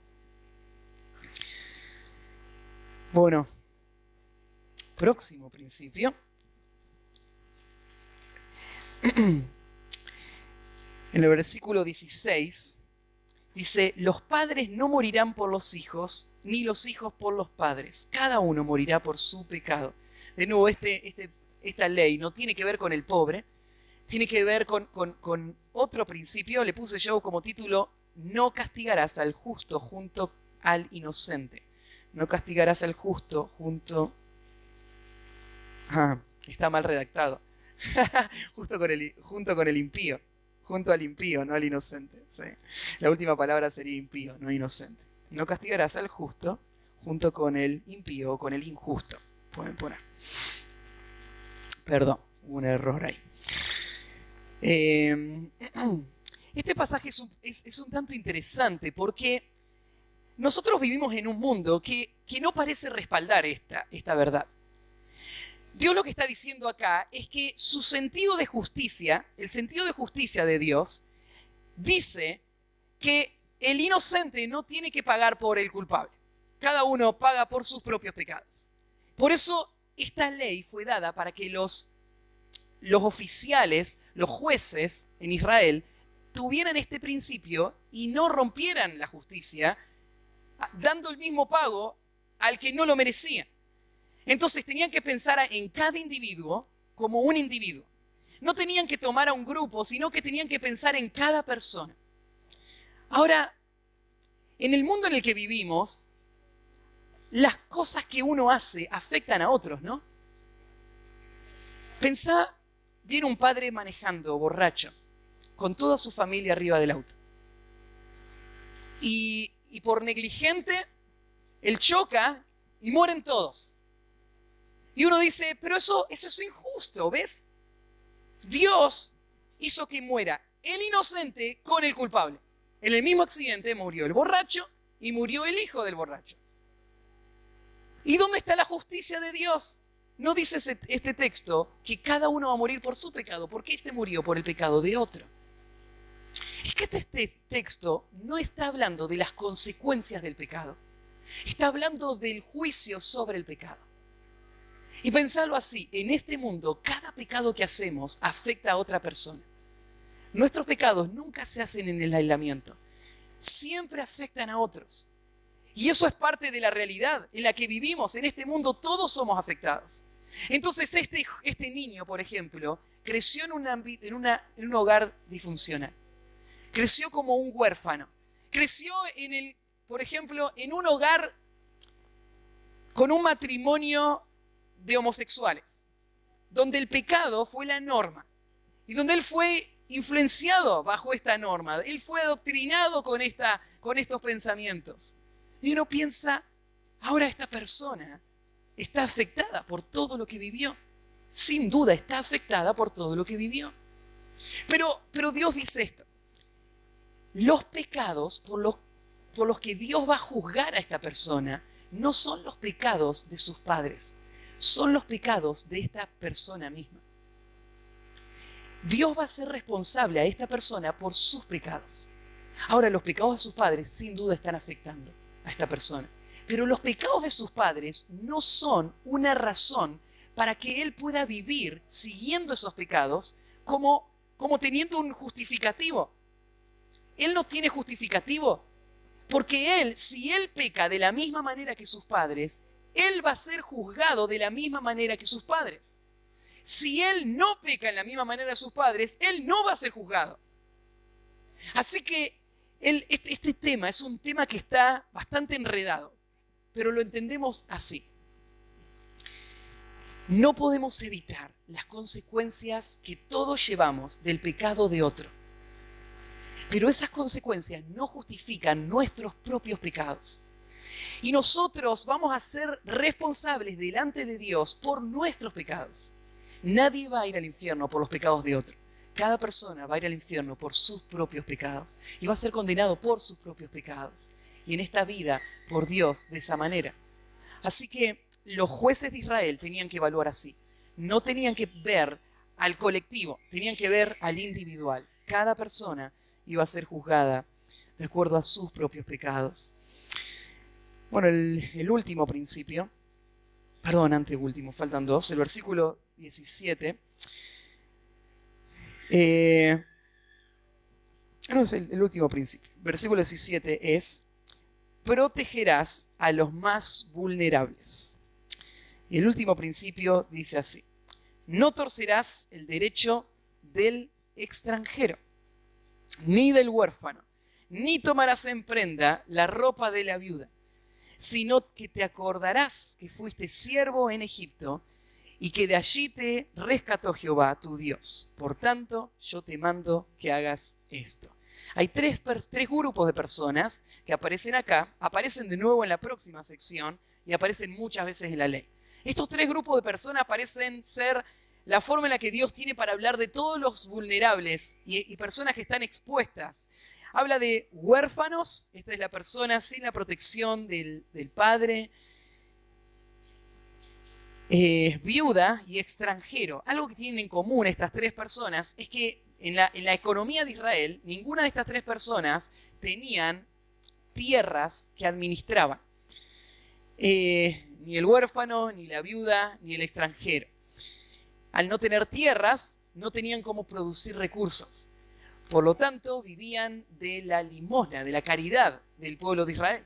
Bueno, próximo principio. En el versículo 16 dice: los padres no morirán por los hijos, ni los hijos por los padres. Cada uno morirá por su pecado. De nuevo, esta ley no tiene que ver con el pobre, tiene que ver con otro principio. Le puse yo como título: no castigarás al justo junto al inocente. No castigarás al justo junto... está mal redactado. junto con el impío. Junto al impío, no al inocente. ¿Sí? La última palabra sería impío, no inocente. No castigarás al justo junto con el impío o con el injusto. Pueden poner. Perdón, hubo un error ahí. Este pasaje es un tanto interesante porque nosotros vivimos en un mundo que no parece respaldar esta verdad. Dios lo que está diciendo acá es que su sentido de justicia, el sentido de justicia de Dios, dice que el inocente no tiene que pagar por el culpable. Cada uno paga por sus propios pecados. Por eso esta ley fue dada para que los oficiales, los jueces en Israel, tuvieran este principio y no rompieran la justicia, dando el mismo pago al que no lo merecía. Entonces tenían que pensar en cada individuo como un individuo. No tenían que tomar a un grupo, sino que tenían que pensar en cada persona. Ahora, en el mundo en el que vivimos, las cosas que uno hace afectan a otros, ¿no? Pensá, viene un padre manejando borracho, con toda su familia arriba del auto. Y por negligente, él choca y mueren todos. Y uno dice, pero eso es injusto, ¿ves? Dios hizo que muera el inocente con el culpable. En el mismo accidente murió el borracho y murió el hijo del borracho. ¿Y dónde está la justicia de Dios? No dice este texto que cada uno va a morir por su pecado, porque este murió por el pecado de otro. Es que este texto no está hablando de las consecuencias del pecado. Está hablando del juicio sobre el pecado. Y pensarlo así, en este mundo, cada pecado que hacemos afecta a otra persona. Nuestros pecados nunca se hacen en el aislamiento. Siempre afectan a otros. Y eso es parte de la realidad en la que vivimos. En este mundo todos somos afectados. Entonces este niño, por ejemplo, creció en un hogar disfuncional. Creció como un huérfano. Creció por ejemplo, en un hogar con un matrimonio de homosexuales, donde el pecado fue la norma y donde él fue influenciado bajo esta norma. Él fue adoctrinado con estos pensamientos. Y uno piensa, ahora esta persona está afectada por todo lo que vivió. Sin duda está afectada por todo lo que vivió. Pero Dios dice esto. Los pecados por los que Dios va a juzgar a esta persona no son los pecados de sus padres. Son los pecados de esta persona misma. Dios va a ser responsable a esta persona por sus pecados. Ahora, los pecados de sus padres sin duda están afectando a esta persona. Pero los pecados de sus padres no son una razón para que él pueda vivir siguiendo esos pecados como teniendo un justificativo. Él no tiene justificativo porque si él peca de la misma manera que sus padres, él va a ser juzgado de la misma manera que sus padres. Si él no peca en la misma manera que sus padres, él no va a ser juzgado. Así que este tema es un tema que está bastante enredado, pero lo entendemos así. No podemos evitar las consecuencias que todos llevamos del pecado de otro. Pero esas consecuencias no justifican nuestros propios pecados. Y nosotros vamos a ser responsables delante de Dios por nuestros pecados. Nadie va a ir al infierno por los pecados de otro. Cada persona va a ir al infierno por sus propios pecados y va a ser condenado por sus propios pecados. Y en esta vida, por Dios, de esa manera. Así que los jueces de Israel tenían que evaluar así. No tenían que ver al colectivo, tenían que ver al individual. Cada persona iba a ser juzgada de acuerdo a sus propios pecados. Bueno, el último principio, anteúltimo, faltan dos, el versículo 17. No, es el último principio. Versículo 17 es: protegerás a los más vulnerables. Y el último principio dice así: no torcerás el derecho del extranjero, ni del huérfano, ni tomarás en prenda la ropa de la viuda, sino que te acordarás que fuiste siervo en Egipto y que de allí te rescató Jehová tu Dios. Por tanto, yo te mando que hagas esto. Hay tres grupos de personas que aparecen acá, aparecen de nuevo en la próxima sección y aparecen muchas veces en la ley. Estos tres grupos de personas parecen ser la forma en la que Dios tiene para hablar de todos los vulnerables y personas que están expuestas. Habla de huérfanos, esta es la persona sin la protección del padre, viuda y extranjero. Algo que tienen en común estas tres personas es que en la economía de Israel, ninguna de estas tres personas tenían tierras que administraban. Ni el huérfano, ni la viuda, ni el extranjero. Al no tener tierras, no tenían cómo producir recursos. Por lo tanto, vivían de la limosna, de la caridad del pueblo de Israel.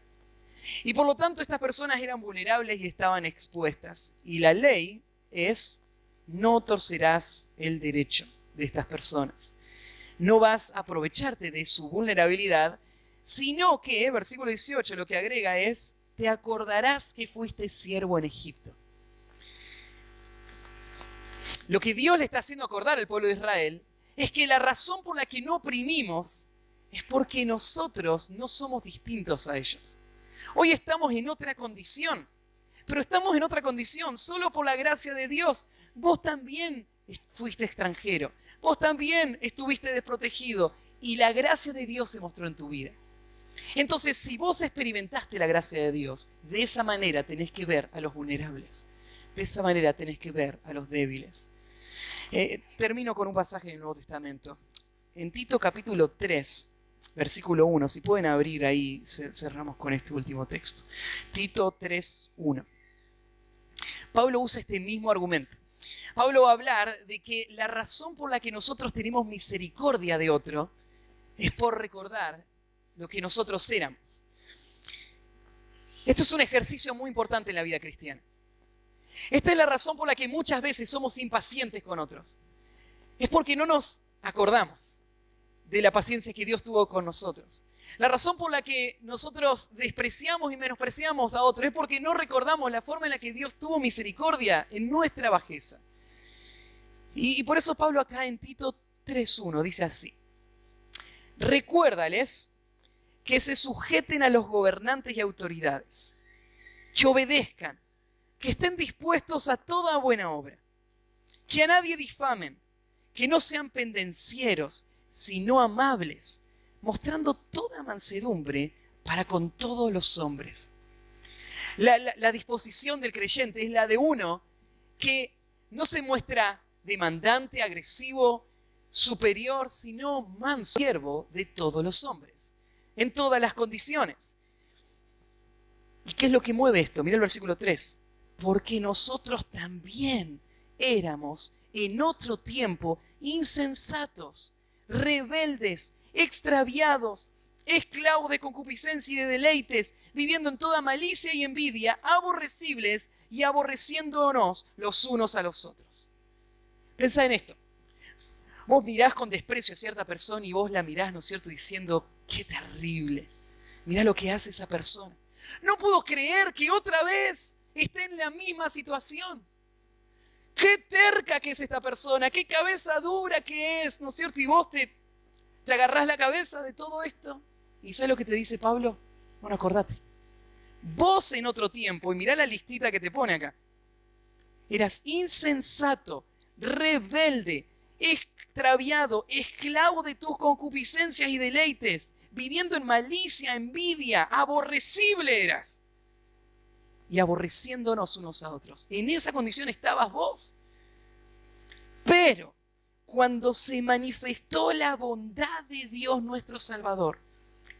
Y por lo tanto estas personas eran vulnerables y estaban expuestas. Y la ley es: no torcerás el derecho de estas personas. No vas a aprovecharte de su vulnerabilidad, sino que, versículo 18, lo que agrega es: te acordarás que fuiste siervo en Egipto. Lo que Dios le está haciendo acordar al pueblo de Israel es que la razón por la que no oprimimos es porque nosotros no somos distintos a ellos. Hoy estamos en otra condición, pero estamos en otra condición solo por la gracia de Dios. Vos también fuiste extranjero, vos también estuviste desprotegido y la gracia de Dios se mostró en tu vida. Entonces, si vos experimentaste la gracia de Dios, de esa manera tenés que ver a los vulnerables, de esa manera tenés que ver a los débiles. Termino con un pasaje del Nuevo Testamento. En Tito capítulo 3, versículo 1, si pueden abrir ahí, cerramos con este último texto. Tito 3, 1. Pablo usa este mismo argumento. Pablo va a hablar de que la razón por la que nosotros tenemos misericordia de otro es por recordar lo que nosotros éramos. Esto es un ejercicio muy importante en la vida cristiana. Esta es la razón por la que muchas veces somos impacientes con otros. Es porque no nos acordamos de la paciencia que Dios tuvo con nosotros. La razón por la que nosotros despreciamos y menospreciamos a otros es porque no recordamos la forma en la que Dios tuvo misericordia en nuestra bajeza. Y por eso Pablo acá en Tito 3.1 dice así: recuérdales que se sujeten a los gobernantes y autoridades, que obedezcan, que estén dispuestos a toda buena obra, que a nadie difamen, que no sean pendencieros, sino amables, mostrando toda mansedumbre para con todos los hombres. La disposición del creyente es la de uno que no se muestra demandante, agresivo, superior, sino manso, siervo de todos los hombres, en todas las condiciones. ¿Y qué es lo que mueve esto? Mira el versículo 3. Porque nosotros también éramos en otro tiempo insensatos, rebeldes, extraviados, esclavos de concupiscencia y de deleites, viviendo en toda malicia y envidia, aborrecibles y aborreciéndonos los unos a los otros. Pensá en esto. Vos mirás con desprecio a cierta persona y vos la mirás, ¿no es cierto?, diciendo: qué terrible, mirá lo que hace esa persona. No puedo creer que otra vez esté en la misma situación. Qué terca que es esta persona, qué cabeza dura que es, ¿no es cierto? Y vos te agarrás la cabeza de todo esto. ¿Y sabes lo que te dice Pablo? Bueno, acordate. Vos en otro tiempo, y mirá la listita que te pone acá, eras insensato, rebelde, extraviado, esclavo de tus concupiscencias y deleites, viviendo en malicia, envidia, aborrecible eras. Y aborreciéndonos unos a otros. En esa condición estabas vos. Pero cuando se manifestó la bondad de Dios nuestro Salvador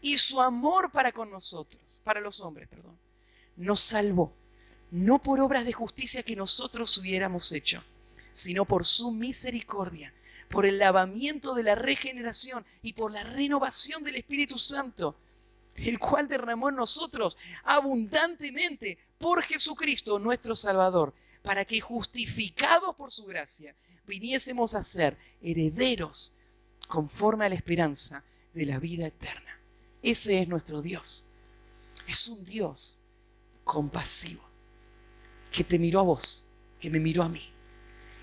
y su amor para con nosotros, para los hombres, nos salvó, no por obras de justicia que nosotros hubiéramos hecho, sino por su misericordia, por el lavamiento de la regeneración y por la renovación del Espíritu Santo, el cual derramó en nosotros abundantemente por Jesucristo nuestro Salvador, para que, justificados por su gracia, viniésemos a ser herederos conforme a la esperanza de la vida eterna. Ese es nuestro Dios. Es un Dios compasivo, que te miró a vos, que me miró a mí,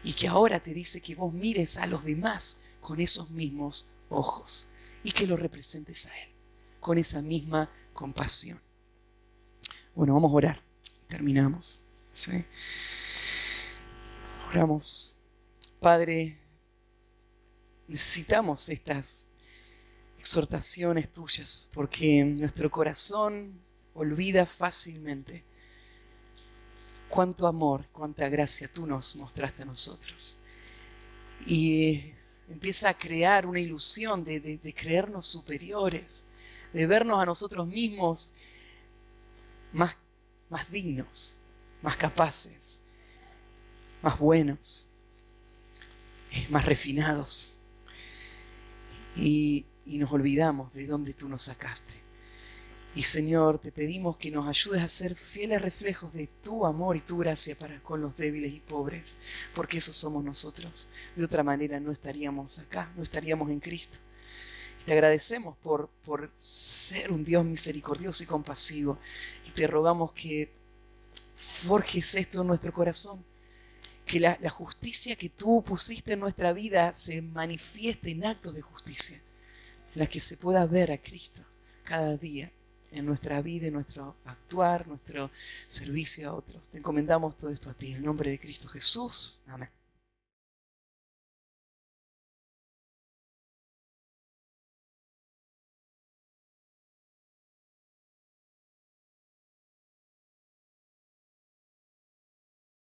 y que ahora te dice que vos mires a los demás con esos mismos ojos y que lo representes a Él con esa misma compasión. Bueno, vamos a orar. Terminamos. ¿Sí? Oramos. Padre, necesitamos estas exhortaciones tuyas porque nuestro corazón olvida fácilmente cuánto amor, cuánta gracia tú nos mostraste a nosotros. Y empieza a crear una ilusión de creernos superiores, de vernos a nosotros mismos más dignos, más capaces, más buenos, más refinados. Y nos olvidamos de dónde tú nos sacaste. Y Señor, te pedimos que nos ayudes a ser fieles reflejos de tu amor y tu gracia para con los débiles y pobres, porque esos somos nosotros. De otra manera no estaríamos acá, no estaríamos en Cristo. Te agradecemos por ser un Dios misericordioso y compasivo. Y te rogamos que forjes esto en nuestro corazón. Que la justicia que tú pusiste en nuestra vida se manifieste en actos de justicia. En la que se pueda ver a Cristo cada día en nuestra vida, en nuestro actuar, nuestro servicio a otros. Te encomendamos todo esto a ti. En el nombre de Cristo Jesús. Amén.